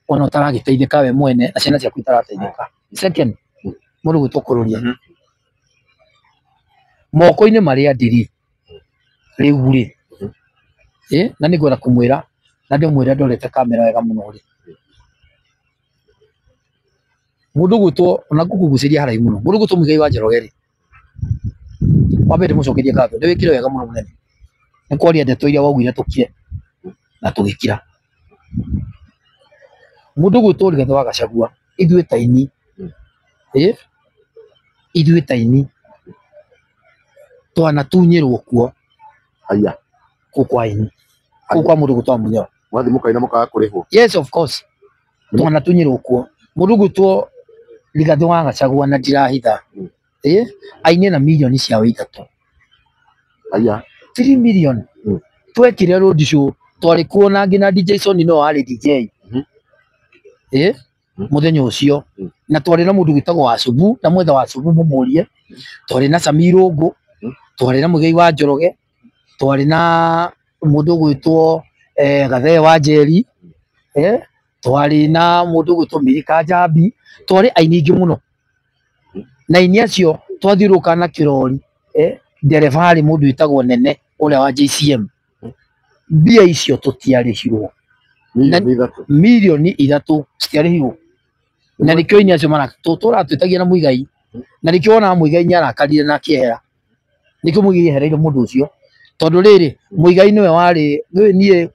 ona utaragiteithika we mwene na ciana ciaku itarateithika second mundu gwitukururia moko-ini maria ndiri riu ri na ningwenda kumwira na ndimwira ndorete kamera wega muno ri mundu gwitwo ona gukuguciria harai muno mundu gwitwo Muigai wa Njoroge ri wambe ndimucokerie ngatho ndiwikire wega muno munene ni kwaria ndeto iria waugire tukire na tugikira mundu gwitwo Rigathi wa Gachagua ithuĩ taini ithuĩ taini twanatunyirwo kuo aya kukwaini kwa mundu gwitwo Munyoro mwathi mukaina mukaga kurihwo yes of course twanatunyirwo kuo mundu gwitwo Rigathi wa Gachagua na ndirahitha aine na milioni ciao ithatu aya 3 million twekire road show twari kuona ngina DJ Sony no ari DJ muthenya ucio na twari na mundu gwitagwo wa Subu na mwetha wa Subu mumurie twari na Samirungu twari na Muigai wa Njoroge twari na mundu gwitwo Gathee wa Njeri twari na mundu gwitwo Mirika Njambi twari aini ingi muno na ini acio twathiruka na kirori nderevari mundu witagwo Nene uria wa JCM mbia icio tutiarihirwo milioni 3 citiarihirwo na nikio ini acio mara turatwitagia na Muigai na nikio ona Muigai ni arakarire na kiehera nikio Muigai ehereire mundu ucio tondu riri Muigai niwe wari nie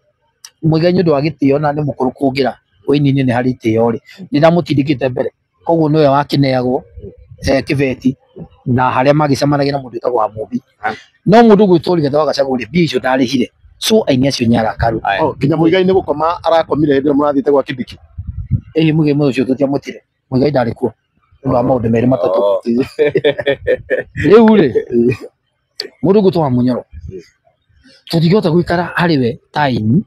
Muigai nyu ndwa gitio na ni mukuru kungira wini ni hari tio ri ni ndamutindikite mbere koguo niwe wakineagwo kibeti na haria magicamanagia na mundu witagwo Amubi no mundu gwitwo Rigathi wa Gachagua mbia icio ndarihire so aini acio ni arakaru kinya Muigai ni gukoma arakomire hindi murathite gwa Kibiki Muigai ucio tutiamutire Muigai ndari kuo ndio maundu meri matatu riu ri mundu gwitwo Munyoro tutigota gwikara hariwe taini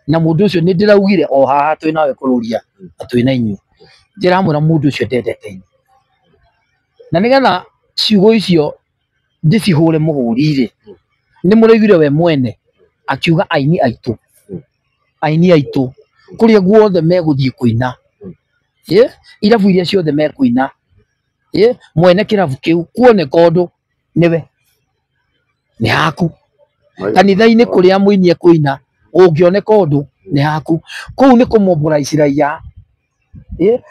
na mundu ucio ni ndiraugire o haha twi nawe kururia atwina inyu ndiramura mundu ucio ndendete inyu na nigetha ciugo icio ndicihure muhuri-ri ni muraiguire we mwene akiuga aini aitu kuria guothe meguthie kuina irabu iria ciothe mekuina mwene kirabu kiu kuoneka undu niwe ni haku kanitha-ini kuria muini ekuina ungioneka undu ni haku kuu ni kumobilize raia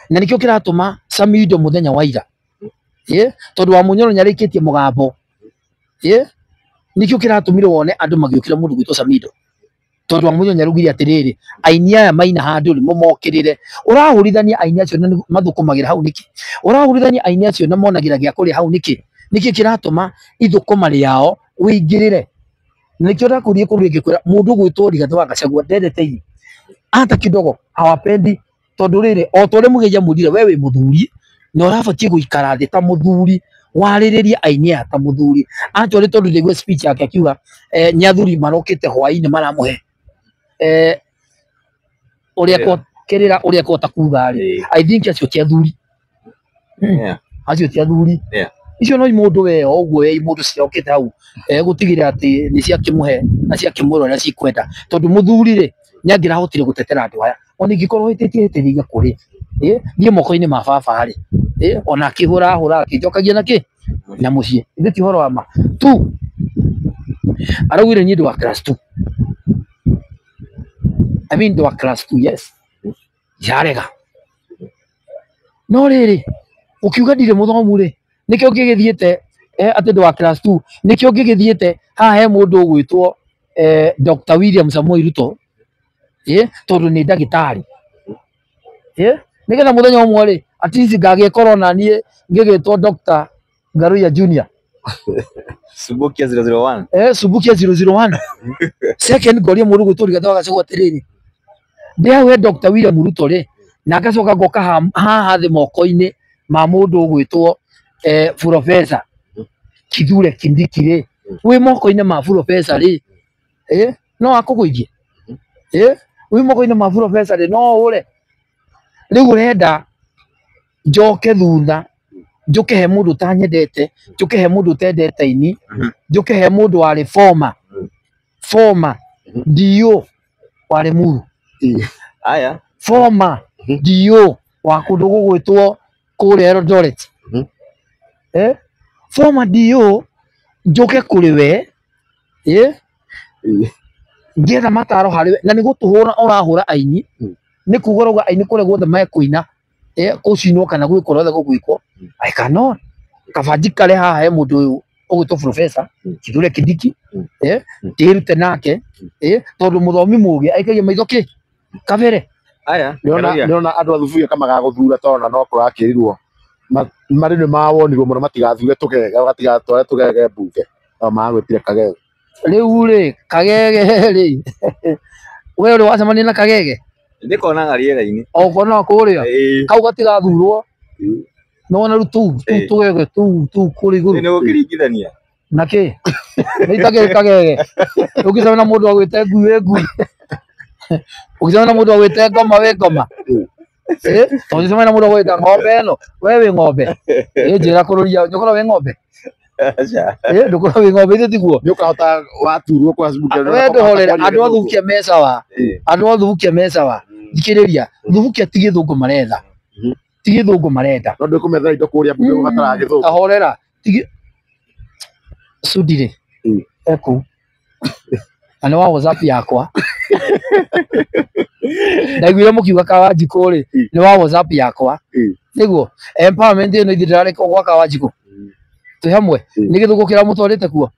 na nikio kiratuma Samido muthenya wa ira tondu wa Munyoro nyarikitie mugambo nikio kiratumire wone andu magiukira mundu gwitwo Samido tondu wa Munyoro nyarugire atiriri aini aya maina handu ri mumokirire urahurithania aini acio na mathukumagira hau niki urahurithania aini acio na monagira gia kuria hau niki kiratuma ithukuma riao wingirire nikio ndakurie kuria gikwira mundu gwitwo Rigathi wa Gachagua ndendete inyu hata kidogo hawapendi tondu riri o tore mugeja mudire wewe muthuri na urabatie guikara thi ta muthuri waririria aini ta muthuri actually tondu ndigwe speech yake akiuga nyathuri marokite hwaini maramuhe uria ko kirira uria ko takuga ri I think acio ti athuri acio ti athuri icio no mundu we oguo we mundu ciokite hau gutigirira ati ni cia kimuhe na cia kimuro na cikwenda tondu muthuri ri nyangira hotire gutetera andu aya ona ingikorwo hititie kuri nie moko-ini ma baba ri ona akihura akijokagia naki na mucii ithe ti horo wa ma tu araugire ni ndu wa class 2 I mean ndu wa class 2 yes yarega no riri ukiuga ndire muthomu ri nikio ngigithiete ati ndu wa class 2 nikio ngigithiete haha he mundu gwitwo Dr. William Samoei Ruto tondu ni ndagitari nigetha muthenya umwe ri at least ngagie corona nie ngigitwo Dr. Ngaruiya Junior Subukia 001 Subukia 001 second goria mundu gwitwo Rigathi wa Gachagua atiriri ndia we Dr. William Ruto ri na ngacoka ngoka haha thi moko-ini ma mundu gwitwo Professor Kithure Kindiki ri wi moko-ini ma Professor ri no akuguithie wi moko-ini ma Professor ri no ure riu urenda njoke thutha njuke he mundu tanyendete njuke he mundu tendete ini njuke he mundu wari former DO wa Limuru aya former DO wa kundu gugwitwo kuria Eldoret former DO njuke kuri we ngetha mataro hariwe na nigutuhura urahura aini ni kugoroga aini kure guothe mekuina kucinwo kana gwikora othe gugwikwo I cannot kabaji kare haha he mundu uyu ugwitwo Professor Kithure Kindiki ndirute nake tondu muthomi mugi aikagia maitho ki kabere aya niona andu athuburia kama gaguthura tona no kurakirirwo mari ni mawonirwo muno matigathure tugege gatigatware tugege mbunge no magwitire kagege riu ri kagege ri we uri wacemania na kagege ndikona ngariera-ini okona kuria kau gatigathurwo no na rutu tugege tu kuri iguru ni gukiringithania naki nitage kagege ukisema na mundu agwite ngui ukisema na mundu agwite ngoma we ngoma ukisema na mundu agwite ng'ombe no wewe ng'ombe njira kururia nyukora we ng'ombe ndukora we ng'ombe ithe tiguo ni ukahota waturwo kwa Facebook we nduhorera andu athubukia mesa wa thikiriria thubukia ti githungu maretha ti githungu marenda no ndikumetha indo kuria mbunge ugatara githungu ahorera Sudire eku na nĩ wa WhatsApp yakwa ndaiguire mũkiuga Kawanjikũ rĩ nĩ wa WhatsApp yakwa nĩguo empowerment ĩno ithe ndĩrareka gwa Kawanjikũ twĩ hamwe nĩ gĩthũngũ kĩra mũtwarĩte kuo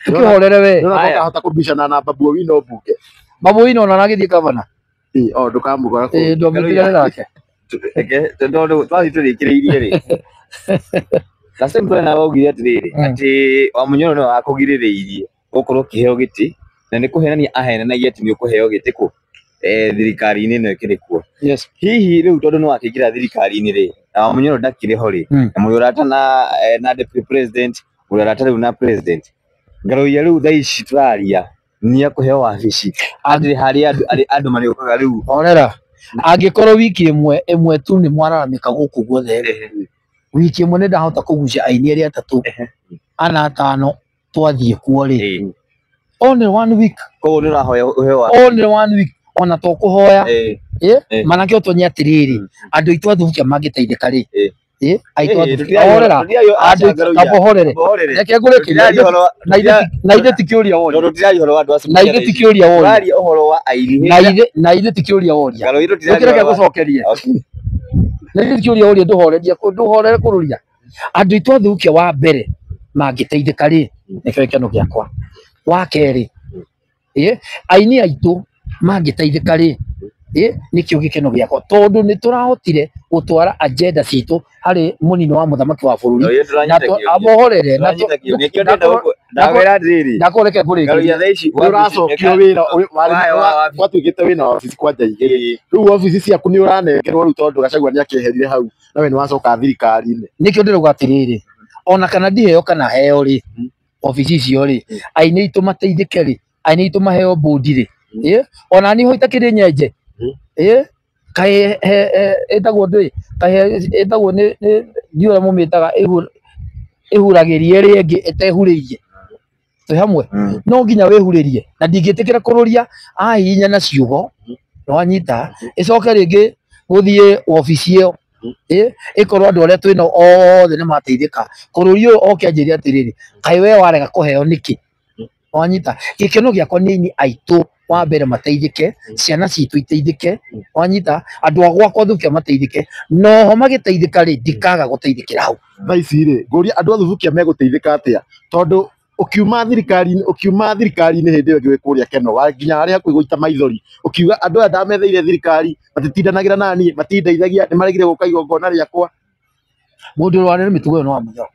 tũkĩhorere we nona kahota kũbicana na Babu Owino mbunge Babu Owino ona nagĩthiĩ gavana ndũkamũgora ndwamũtigane nake tondũ twathi tũrĩkĩrĩirie rĩ last time twena waugire atĩrĩrĩ atĩ Wamunyoro nĩwe wakũgirĩrĩirie gũkorwo ũkĩheo gĩtĩ na nĩ kũhenania ahenanagia atĩ nĩ ũkũheo gĩtĩ kũ thirikari-inĩ ĩno ĩkĩrĩ kuo hihi rĩu tondũ nĩ wakĩingĩra thirikari-inĩ rĩ na Wamunyoro ndakĩrĩ ho rĩ na mũrĩ ũrata na deputy president mũrĩ ũrata rĩu na president Ngaruiya rĩu thaa ici tũraria nĩ akũheo wabici atĩ harĩ andũ marĩũkaga rĩu orera angĩkorwo wiki ĩmwe tu nĩ mwararamĩka gũkũ guothe wiki ĩmwe nĩ ndahota kũgucia aini arĩa atatũ ana atano twathiĩ kuo rĩ only 1 week koguo nĩ ũrahoya ũheo only 1 week ona tũkũhoya manake ũtonye atĩrĩrĩ andũ aitũ athukia mangĩteithĩka rĩ aitũ athukia orera andũ abohorere reke ngũrĩkĩrie na ithe tikĩũria woria tondũ tĩrari ũhoro wa andũ acio na ithe tikĩũria woria tũraria ũhoro wa aini na ithe tikĩũria woria Ngaruiya ũkĩreke gũcokerie na ithe tikĩũria woria ndũhorere kũrũria andũ aitũ athukia wa mbere mangĩteithĩka rĩ nĩkĩo gĩkeno gĩakwa wa kerĩ aini aitũ mangĩteithĩka rĩ nĩkĩo gĩkeno gĩakwa tondũ nĩ tũrahotire gũtwara agenda citũ harĩ mũnini wa mũthamaki wa bũrũri na abohorere ndagwĩra atĩrĩrĩ ndakoreke Ngaruiya thaa ici ũracokio wĩra gwatuĩkĩte wĩna wabici kwanja igĩrĩ rĩu wabici ciaku nĩ ũranengerwo rĩu tondũ Gachagua nĩ akĩeherire hau na we nĩ wacoka thirikari-inĩ nĩkĩo ndĩrauga atĩrĩrĩ ona kana ndiheo kana heo rĩ wabici icio rĩ aini aitũ mateithĩke rĩ aini aitũ maheo bũndi rĩ ona niĩ ho itakĩrĩ nyenje kaĩ ĩtagwo ndũĩ kaĩ ĩtagwo nĩ ndiũra mũmĩtaga ĩhuragĩrie ĩrĩa ĩngĩ ĩtehurĩirie twĩ hamwe no nginya wĩhurĩrie na ndingĩtĩkĩra kũrũria ahihinya na ciugo nĩwanyita ĩcoke rĩngĩ gũthiĩ wabici ĩyo ĩkorwo andũ arĩa twĩna othe nĩ mateithĩka kũrũri ũyũ oke anjĩrie atĩrĩrĩ kaĩ we warega kũheo nĩkĩ wanyita gĩkeno gĩakwa nĩ aini aitũ wa mbere mateithĩke ciana citũ iteithĩke wanyita andũ a gwakwa athukia mateithĩke noho magĩteithĩka rĩ ndikaga gũteithĩkĩra hau thaa ici rĩ ngũria andũ athukia megũteithĩka atĩa tondũ ukiuma thirikari-inĩ hĩndĩ ĩyo ngĩwĩ kũrĩa Keno nginya harĩa hakuhĩ gũita maithori ukiuga andũ aya ndametheire thirikari matitindanagĩra naniĩ matindeithagia nĩ maregire gũka igongona rĩakwa mũndũ ũrĩa warĩ mĩtugo ĩyo no wa Munyoro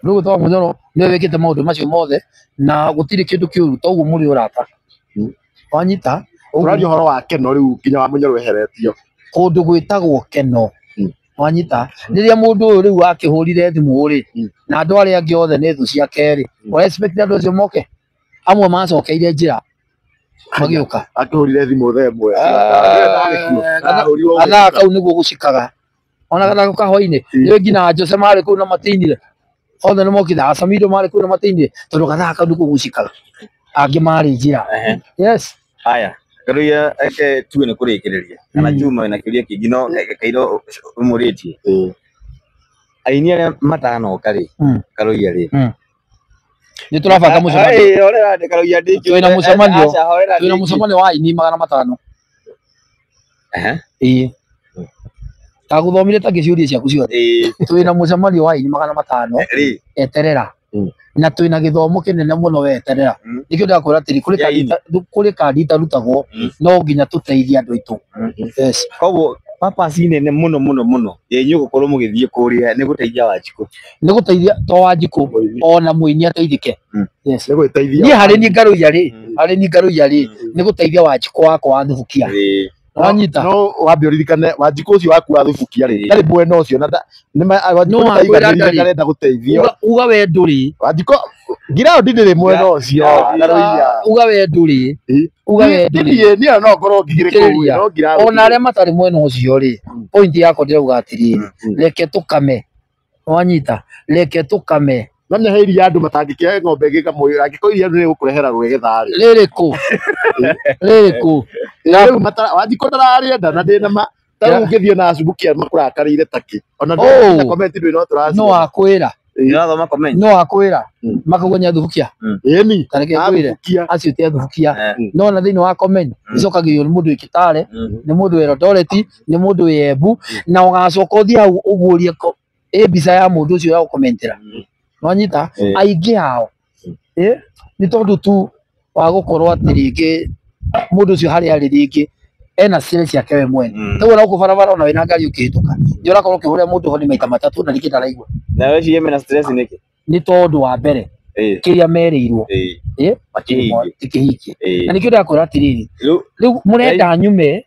rĩu to Munyoro nĩwe wĩkĩte maũndũ macio mothe na gũtirĩ kĩndũ kĩũru toguo mũrĩ ũrata wanyita ũraria ũhoro wa Keno rĩu nginya wa Munyoro weheretio kũndũ gwĩtagwo Keno wanyita rĩrĩa mũndũ ũyũ rĩu akĩhũrire thimũ rĩ na andũ arĩa angĩ othe nĩ thũ ciake rĩ wa expect andũ acio moke amwe macokeire njĩra magĩũka akĩhũrire thimũ thaa ĩmwe gathaa kau nĩguo gũcikaga ona gathaa kahwa-inĩ nĩ nginya Jose marĩ kũu na matĩinire othe nĩ mokire Asamido marĩ kũu na matĩinire tondũ gathaa kau nĩguo gũcikaga angĩ marĩ njĩra yes haya Ngaruiya eke tuwe nĩ kũrĩkĩrĩria kana Juma na kĩũria kĩngĩ no kairo ũmũrĩtie aini arĩa matanoka rĩ Ngaruiya rĩ nĩ tũrabanga mũcemanio orera Ngaruiya ndĩkĩ twĩna mũcemanio wa aini 500 tagũthomire ta ngĩciũria ciaku ciothe twĩna mũcemanio wa aini 500 eterera na twĩna gĩthomo kĩnene mũno weterera nĩkĩo ndakwĩra atĩrĩ kũrĩ kandi itarutagwo no nginya tũteithie andũ aitũ koguo purpose nene mũno yenyu gũkorwo mũgĩthiĩ kũrĩa nĩ gũteithia Wanjikũ nĩ gũteithia to Wanjikũ ona mũini ateithĩke nĩ gwĩteithia niĩ harĩ niĩ Ngaruiya rĩ nĩ gũteithia Wanjikũ wakwa wa thubukia wanyita no wambe ũririkane Wanjikũ ũcio waku wa thubukia rĩ ndarĩ mwena ũcio na nĩmarenda gũteithio uga we ndũrĩ Wanjikũ ngiraũndi ndĩrĩ mwena ũcio uga we ndũrĩ niĩ no ngorwo ngigĩrĩ ona arĩa matarĩ mwena ũcio rĩ point yakwa ndĩrauga atĩrĩrĩ reke tũkame wanyita reke tũkame nanya he iria andũ matangĩkĩaga ng'ombe ĩngĩkamũira angĩkorwo iria nĩ gũkũrehera rwĩgetha rĩrĩkũ Wanjikũ ndararĩenda na ndĩna ma tarĩu ũngĩthiĩ na Subukia makũrakarĩire takĩ ona comment ndũĩ no tũracia no akwĩra Ndirathoma comment. no akwira makagonya thubukia Eni. tareke kwire acio te thubukia no na thini wa comment icokagio ni mundu ikitare ni mundu Eldoret ni mundu Embu na ugacoka uthii hau ugurie mbica ya mundu ucio ya gukomentera nwanyita aingi hao ni tondu tu wa gukorwo ati ringi mundu ucio hari ari ringi ena stress yake we mwene tawo na ukubarabara na wina ngari ukihituka ndio rakorwo kihuria mundu honi maita matatu na rikita raigwa Na wewe cieme na stress niki? ni tondu wa mbere kiria merirwo ikihikie na nikio ndakora atiriri riu murenda nyume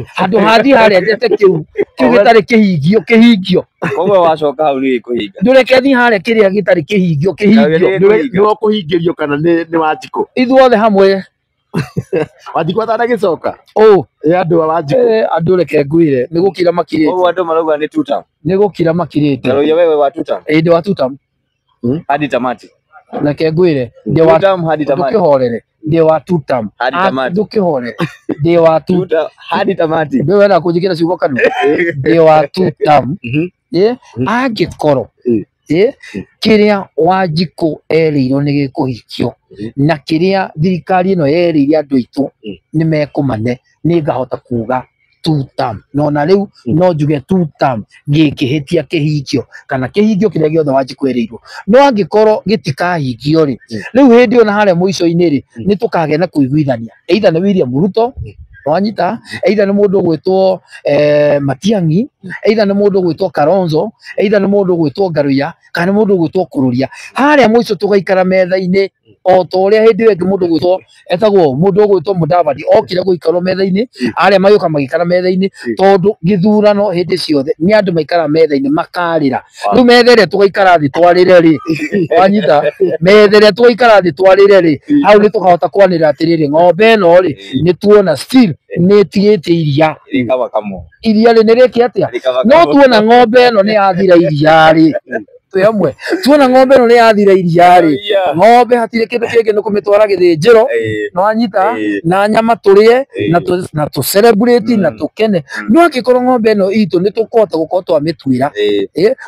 handu hathi haria ndete kiu gitari kihingio Koguo wacoka hau ni kuhinga. ndureke thi haria kiria gitari kihingio Niwe kuhingĩrio kana nĩ Wanjikũ? ithuothe hamwe Wanjikũ atanagicoka andu a Wanjikũ andu reke ngwire ni gukira makirite Koguo andu marauga ni tutam. ni gukira makirite Garuya wewe wa tutam. ndi wa tutam Hadi tamati. reke ngwire ndi wa Tutam hadi tamati. ndukihorere ndi wa tutam Hadi tamati. ndukihorere ndi wa tutam Tutam hadi tamati. ndi wena kunjikira ciugo kanu ndi wa tutam angikoro kiria Wanjikũ erirwo ni gikuhikio na kiria thirikari ino yerire andu aitu ni mekumane ni ngahota kuga tutam no na riu no njuge tutam gikihitia kihingio kana kihingio kiria giothe Wanjikũ erirwo no angikorwo gitikahingio ri riu hindi ona haria muico-ini ri ni tukage na kuiguithania either ni William Ruto wanyita either ni mundu gwitwo Matiang'i either ni mundu gwitwo Kalonzo either ni mundu gwitwo Garuya kana mundu gwitwo Kururia haria muico tugaikara metha-ini o to uria hindi iyo ingi mundu gwitwo etagwo mundu gwitwo Mudavadi okire guikarwo metha-ini aria magioka magikara metha-ini tondu githurano hindi ciothe ni andu maikara metha-ini makarira riu metha iria tugaikara thi twarire ri wanyita metha iria tugaikara thi twarire ri hau ni tukahota kwanira atiriri ng'ombe ino ri ni tuona still ni tigite iria Rikaba kamo. iria ri niriki atia no tuona ng'ombe ino ni yathira iria ri twamwe tuona ng'ombe ino ni yathira iria ri ng'ombe hatire kindu kingi ni kumitwara githinjiro no anyita na nyama turie na tu celebrate na tukene no akikorwo ng'ombe ino itu ni tukuhota gukorwo twamitwira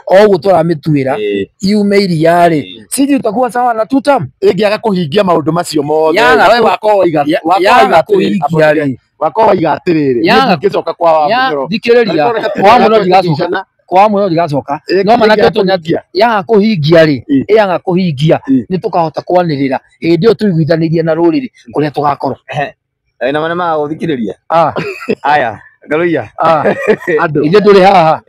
o guo twamitwira yume iria ri siji utakuwa sawa na tutam ĩngĩaga kũhingia maũndũ macio mothe Yaga we wakorwo waiga atĩrĩrĩ ngĩcoka kwa Wamũnyoro thikiriria kwa Wamũnyoro ndigacoka no manake tunyatia yaga kuhingia ri yaga kuhingia ni tukahota kwanirira hindi iyo tuiguithanirie na ruriri kuria tugakorwo Na maana ma uthikiriria. Aya, Garuya. andũ ithe nduri haha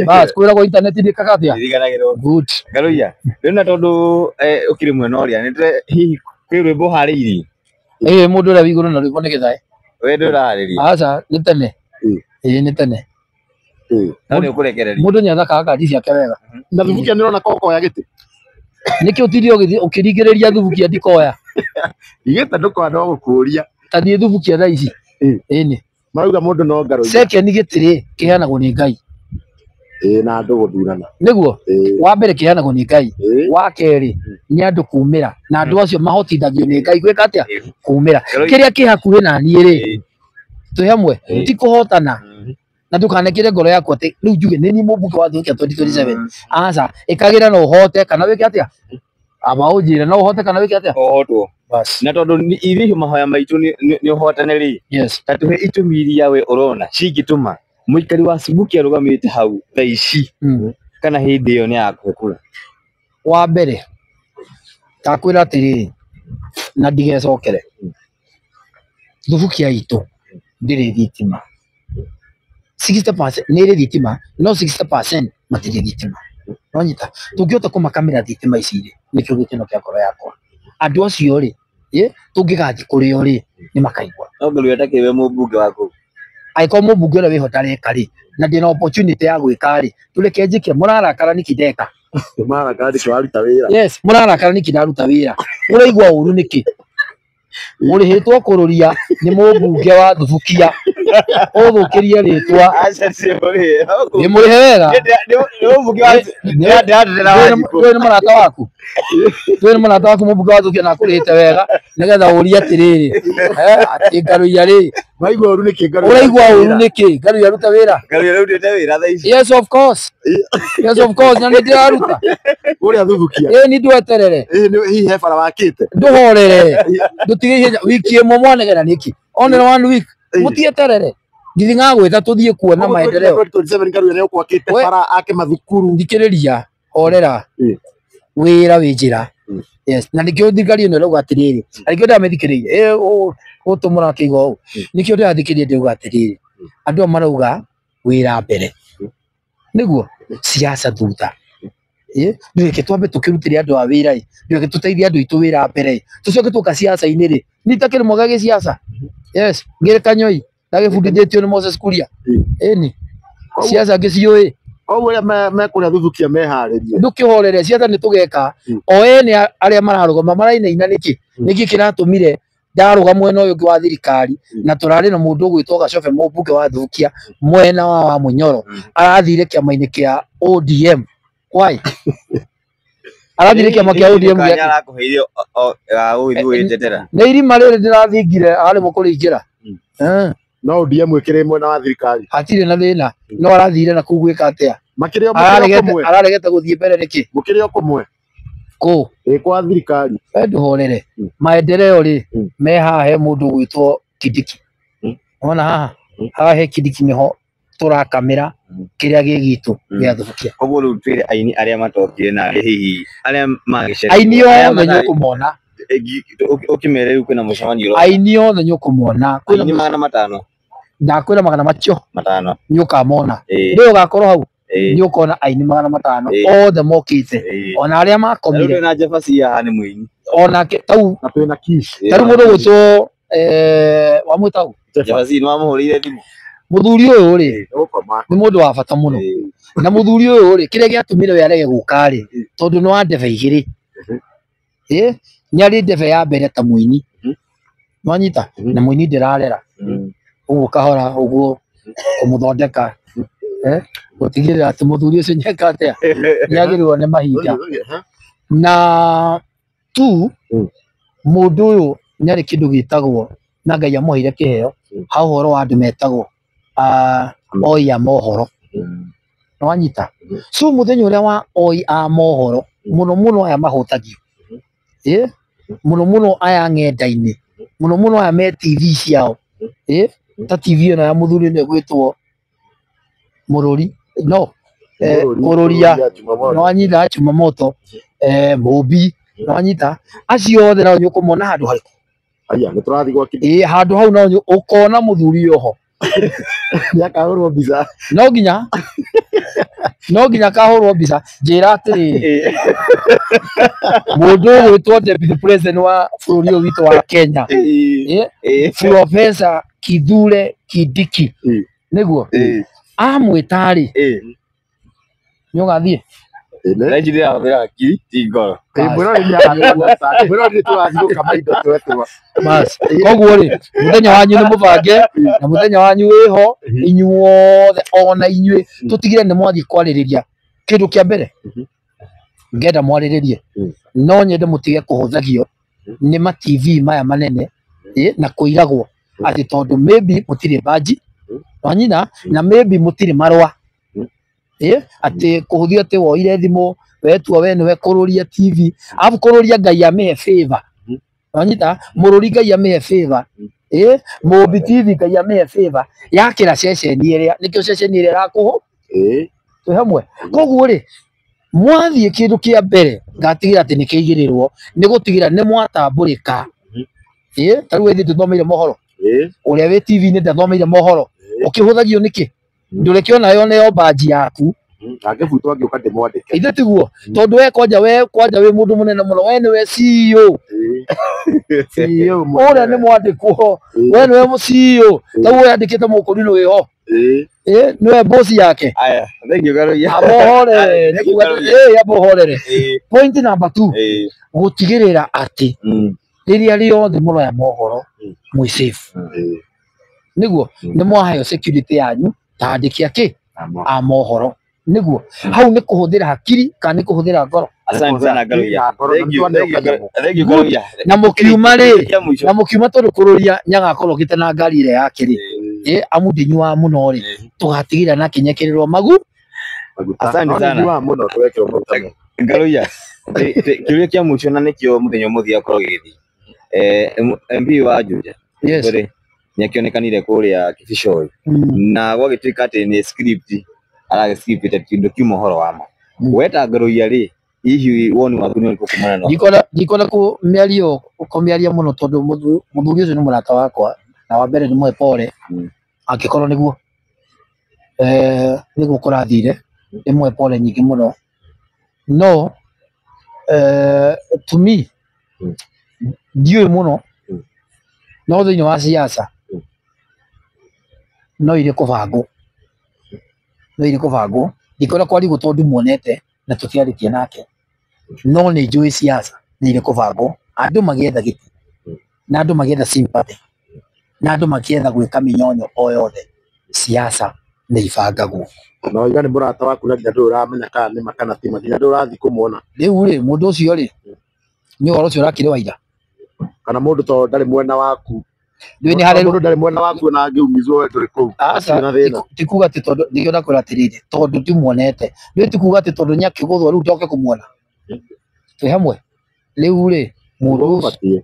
bas kwiragwo internet ni kagathia Iriganagirwo. good Garuya. Riu na tondu ukiri mwena uria ni hihi kwi rwimbo harĩirie. mundu uria wiguru na rwimbo ni githae We ndurarĩria. aca ni tene ni tene No ni ukurekereria. mundu ni athakaga kandi ciake wega na thubukia nĩrona kokoya gĩtĩ niki utirio ukiringiriria thubukia ndikoya igĩte ndũkona no gũkũria ta thie thubukia thaa ici ni marauga mũndũ no Garuya second gitiri kiheanagwo ni Ngai na andũ gũthurana niguo wa mbere kiheanagwo ni Ngai wa keri ni andu kumira na andu acio mahotithagio ni Ngai gwika atia kumira kiria kihakuhi na niĩ ri twi hamwe ti kuhotana na ndukanekire ngoro yakwa ati riu njuge ni ni mũmbunge wa Thubukia 2027 aca ikagira no uhote kana wike atia aba unjire no uhote kana wike atia Ohotwo. bas Na tondu ithiĩ mahoya maitu ni uhotane ri. yes Ta tuhe itumi iria we urona cingĩtũma mũikari wa Subukia arũgamĩte hau thaa ici kana hĩndĩ ĩyo nĩ yakũhekũra. wa mbere takwira atiriri na ndigecokere Thubukia itu ndiri thitima 60% niri thitima no 60% matiri thitima nonyita tungihota kumakamira thitima ici ri nikio gikeno kia ngoro yakwa andu acio ri tungigathi kurio ri ni makaigwa No Garuya takiwe mũmbunge waku. aiko mũmbunge ũrĩa wĩhota reka ri na ndina opportunity ya gwĩka ri tureke njike mũrarakara niki ndeka marakara ndĩkĩwaruta wĩra yes mũrarakara niki ndaruta wĩra ũraigua ũru niki mũrĩhĩtwo kũrũria nĩ mũmbunge wa Thubukia uthukirie ritwa acha siori ni murihe wega ndio mbuge wa ndio ni marata waku ndio ni marata waku mubuge wathukia na kurite wega nigetha urie atiriri ati Ngaruiya ri Waigua uru niki Ngaruiya. uraigua uru niki Ngaruiya ruta wira rutite wira thaa ici yes of course na nä ndä raruta Uria thuthukia. ä nä ndweterere Hihi he bara wakite. ndåhorere ndå tigä wiki ä mwe mwanegera nä kä onera one week må tieterere ndithi ngagwä ta tå thiä kuona maendeleo 27 Ngaruiya nä ũkwakĩte We- bara ake mathukuru. thikä rä ria horera wä ra wä njä ra na nä kä o thirikari ä no ĩrauga atä rä rä na nä kä o ndä ramä thikä rä ire gå tå må ra kä iga å nä kä o ndä rathikä rä rie ndä uga atä rä rä andå aya marauga wä ra mbere nä guo ciaca thutha ndå reke twambe tå kä rutä re andå a wä ra ndå reke tå teithie andå aitå wä ra mbere tå coke tå ka ciaca-inä rä nä takä rä mwaga gä ciaca ngä rä kanyoi ndagä bundithä tio nä Moses Kuria ni ciaca ngä ciå Koguo ũrĩa mekũrĩa thuthukia meharĩrie. ndå kä horere ciaca nä tå geka o ene arä a mararå marainaina nä kä kä ratå mire ndarå ga mwena å yå å ngä wa thirikari na tå rarä na må ndå å gwä two Gacobe Mũmbunge wa Thukia mwena wa Mũnyoro arathire kä ama-inä kä a ODM why arathire kä ama kä a ODM gä arakuheire gagũgĩthiĩ nä irima rä rä ndä rathingire arä må kå rä ingä ra No ODM ĩkĩrĩ mwena wa thirikari. hatirä na thä na no arathire na kuu gwä ka atä a Makĩrĩ o mũkĩrĩ o kũmwe. araregete gå thiä mbere nä kä Mũkĩrĩ o kũmwe. kå Kwa thirikari. ndå horere maendeleo rä me haha he må ndå å gwä two Kindiki ona haha haha he Kindiki nä ho tå rakamä ra kä rä a gä gitå gä a Thubukia koguo rĩu twĩre aini arĩa matokire na hihi arĩa magĩcera aini othe nä å kå mona ũkĩmere rĩu kwĩna mũcemanio aini othe nä å kå mona aini magana matano ndakwä ra magana macio matano nä å kamona ĩĩ rä å gakorwo hau ĩĩ nä å kona aini magana matano Ĩĩ. othe mokä te ĩĩ ona arä a rĩu makomire na Jebaci haha nĩ mũini onake tau Na twĩna Kish. tarä må ndå gwä two wamwä tau Jebaci nĩ wamũhũrĩire thimũ må thuri å yå rä Ũkoma. nä må ndå wa bata må no Ĩĩ. na må thuri å yå rä kä rä a gä atå mä re we arege gå ka rä tondå nä wa ndebe igä rä nä arä ndebe ya mbere ta mũini nä wanyita na mũini ndä rarera å guo kahora å guo kå må thondeka gå tigä rä ra atä må thuri å cio nyeka atä a nä agä rä rwo nä mahinda na tu må ndå å yå nä arä kä ndå gä tagwo na Ngai amå heire kä heo ha å horo wa andå metagwo oi a mohoro nä wanyita so må thenya å rä a wa oi a mohoro må no må no aya mahå tagio må no må no aya ng'enda-inä må no må no aya me TV ciao ta TV ä no ya må thuri nä gwä two må rå ri no kå rå ria nä wanyita Chumamoto må mbi nä wanyita acio othe nao nä å kå mona handå harä Aya, nĩ tũrathiĩ gwa Kindiki. handå hau nao å kona må thuri oho Nĩakahũrwo mbica. no nginya kahårwo mbica njä ra atä rä rä må ndå å gwä two deputy president wa bå rå ri å witå wa Kenya Profesa Kithure Kindiki nä guo amwä ta rä nä å gathiä na ici ndĩrahũthĩra ngiri ti ngoro Mwĩroreri nĩaragũa. Mwĩroreri tũrathiĩ gũkama indo twetwa. koguo rä må thenya wanyu nä må bange na må thenya wanyu wä ho inyuothe ona inyuä tå tigire nä mwathiä kwarä rä ria kä ndå kä a mbere ngenda mwarä rä rie no nyende må tige kå hå thagio nä ma TV maya manene na kå iragwo atä tondå maybe må tirä mbanji wanyina na maybe må tirä marũa atä kå hå thio atä woire thimå wetua we nä we kå rå ria TV arabu kå rå ria Ngai amä he favor wanyita må rå ri Ngai amä he favor må mbi TV Ngai amä he favor yakä ra ceceni ä rä a nä kä o ceceni ä rä a rakå hå twä hamwe koguo rä mwathiä kä ndå kä a mbere ngatigä ra atä nä kä igä rä rwo nä gå tigä ra nä mwatambå rä ka tarä u tå thomeire mohoro å rä a wä TV-inä ndathomeire mohoro å kä hå thagio nä kä ndå rä kä ona yoneo mbanji yaku Angĩbutwo angĩũka ndĩmwandĩke. ithe tiguo tondå we kwanja wä må ndå må nene må no we nä we CEO å rä a nä mwandä kwo we nä we må CEO taguo we andä kä te må kå rinå wä ho nä we bosi yake aya thengio Ngaruiya amohorere amohorere point number 2 gå tigä rä ra atä rä rä a rä othe må roya mohoro mwä safe niguo nĩ mwaheyo security yanyu ta andĩki ake a mohoro niguo hau nĩ kũhũthĩra hakiri kana nĩ kũhũthĩra ngoro. Asante sana Garuya. Thank you Garuya. Na mũkiuma tondũ kũrũria nyagakorwo na ngari ĩrĩa yake rĩ amu ndĩnyuaga mũno rĩ tũgatigĩrĩra na kinyekererwo Asante sana Garuya. Kĩũria kĩa mũico na nĩkĩo mũthenya ũmũthĩ akorwo gĩgĩthiĩ MP wa Juja nĩakĩonekanire kũrĩa Kibicoi na gwagĩtuĩka atĩ nĩ script aragĩscriptĩte kĩndũ kiuma ũhoro wa ma. Weta Garuya rĩ hihi woni waku nĩ ũrĩkũ kumana na ndikona mĩario ũkomĩaria mũno tondũ mũthuri ũcio nĩ mũrata wakwa na wa mbere nĩ mwepole angĩkorwo nĩguo kũrathire nĩ mwepole nyingĩ mũno no to me ndiũĩ mũno no thĩinĩ wa siasa no irĩ kũbangwo ndikona kwarigwo tondũ muonete na tũtiarĩtie nake no nĩ njũĩ siasa nĩ irĩ kũbangwo andũ magĩetha gĩtĩ na andũ magĩetha sympathy na andũ makĩetha gwĩka mĩnyonyo o yothe siasa nĩ ibangagwo. No iga nĩ mũrata waku na nginya ndũrĩ ũramenya kana nĩ makana ti nginya ndũrĩ ũrathiĩ kũmuona rĩu rĩ mũndũ ũcio rĩ nĩ ũhoro ũcio ũrakĩrĩ wa ira kana mũndũ tondũ ndarĩ mwena waku nĩ harĩ mũndũ ndarĩ mwena waku na angĩumizwo we ndũrĩ kũu ti kuga atĩ tondũ ndĩkĩona kwĩra atĩrĩrĩ tondũ timuonete nĩ ti kuga atĩ tondũ nĩakĩgũthwo rĩu ndoke kũmuona twĩ hamwe rĩu rĩ mũndũ ũcio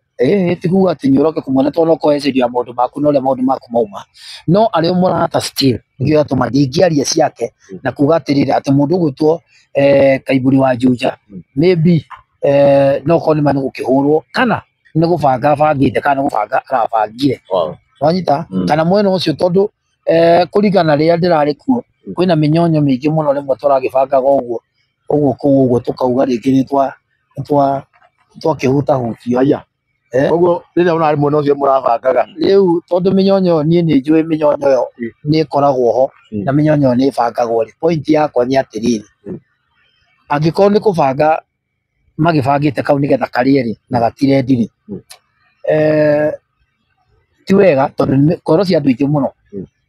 ti kuga atĩ nĩ ũroke kũmuona tondũ no kũheceria maũndũ maku na ũrĩa maũndũ maku mauma no arĩ mũrata still nĩkĩo atũma ndingĩaria ciake na kuga atĩrĩrĩ atĩ mũndũ ũgwĩtwo Kaiburi wa Juja maybe no korwo nĩma nĩ gũkĩhũrwo kana nĩ gũbanga bangĩte kana nĩ gũbanga arabangire wanyita kana mwena ũcio tondũ kũringana rĩrĩa ndĩrarĩ kuo kwĩna mĩnyonyo mĩingĩ mũno rĩmwe tũragĩbangaga ũguo tũkauga rĩngĩ nĩ twakĩhutahutio aya koguo rĩrĩa ũrarĩ mwena ũcio mũrabangaga rĩu tondũ mĩnyonyo niĩ nĩ njũĩ mĩnyonyo ĩyo nĩ ĩkoragwo ho na mĩnyonyo nĩ ĩbangagwo rĩ point yakwa nĩ atĩrĩrĩ angĩkorwo nĩ kũbanga magĩbangĩte kau nĩgetha karĩe rĩ na gatirendi rĩ ti wega tondũ ngoro cia andũ aingĩ mũno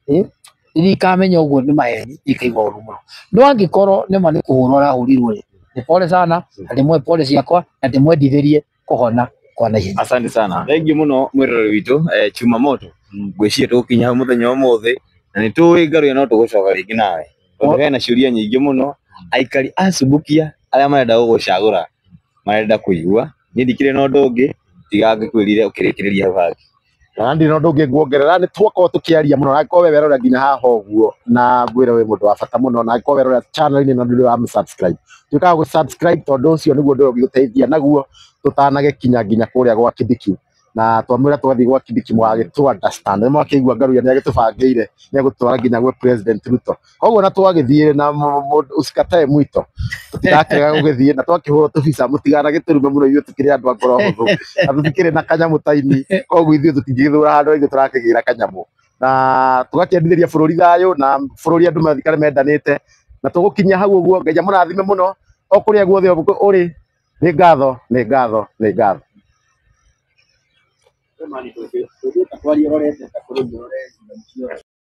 rĩrĩa ikamenya ũguo nĩ maheni ikaigua ũru mũno no angĩkorwo nĩma nĩ kũhũrwo arahũrirwo rĩ nĩ pole sana na ndĩmwe pole ciakwa na ndĩmwendithĩrie kũhona kwa naihenya. Asante sana thengiũ mũno mwĩroreri witũ Chuma Moto ngwĩciria tũgũkinya hau mũthenya ũmũthĩ na nĩ tũĩ Garuya no tũgũcoka rĩngĩ nawe tondũ hena ciũria nyingĩ mũno aikari a Subukia arĩa marenda gũgũcagũra marenda kũigua niĩ ndikĩrĩ na ũndũ ũngĩ tiga ngĩkwĩrire ũkĩrĩkĩrĩria hau hangĩ na ndĩ na ũndũ ũngĩ nguongerera nĩ twakorwo tũkĩaria mũno na angĩkorwo we werora nginya haha ũguo na ngwĩre wĩ mũndũ wa bata mũno na angĩkorwo werora channel-inĩ na ndũrĩ wa subscribe tuĩkaga gũ-subscribe tondũ ũcio nĩguo ũndũ ũngĩgũteithia naguo tũtanagĩkinya nginya kũrĩa gwa Kĩndiki na twamwĩra tũgathiĩ gwa Kĩndiki mwagĩtũ understand nĩ mwakĩigua Garuya nĩ agĩtũbangĩire nĩ egũtwara nginya gwĩ President Ruto koguo na twagĩthiĩ na usikatae mwito tũtigakĩrega gũgĩthiĩ na twakĩhũrwo tũbica mũtiganagĩtũrume mũno ithuĩ tũkĩrĩ andũ a ngoro hũthũ na tũtikĩrĩ na kanyamũ taini koguo ithuĩ tũtingĩgĩthũra handũ ithuĩ tũrakĩgĩra kanyamũ na tũgakĩendithĩria bũrũri thayũ na bũrũri andũ mathikare mendanĩte na tũgũkinya hau ũguo Ngai amũrathime mũno o kũrĩa guothe ũrĩ nĩ ngatho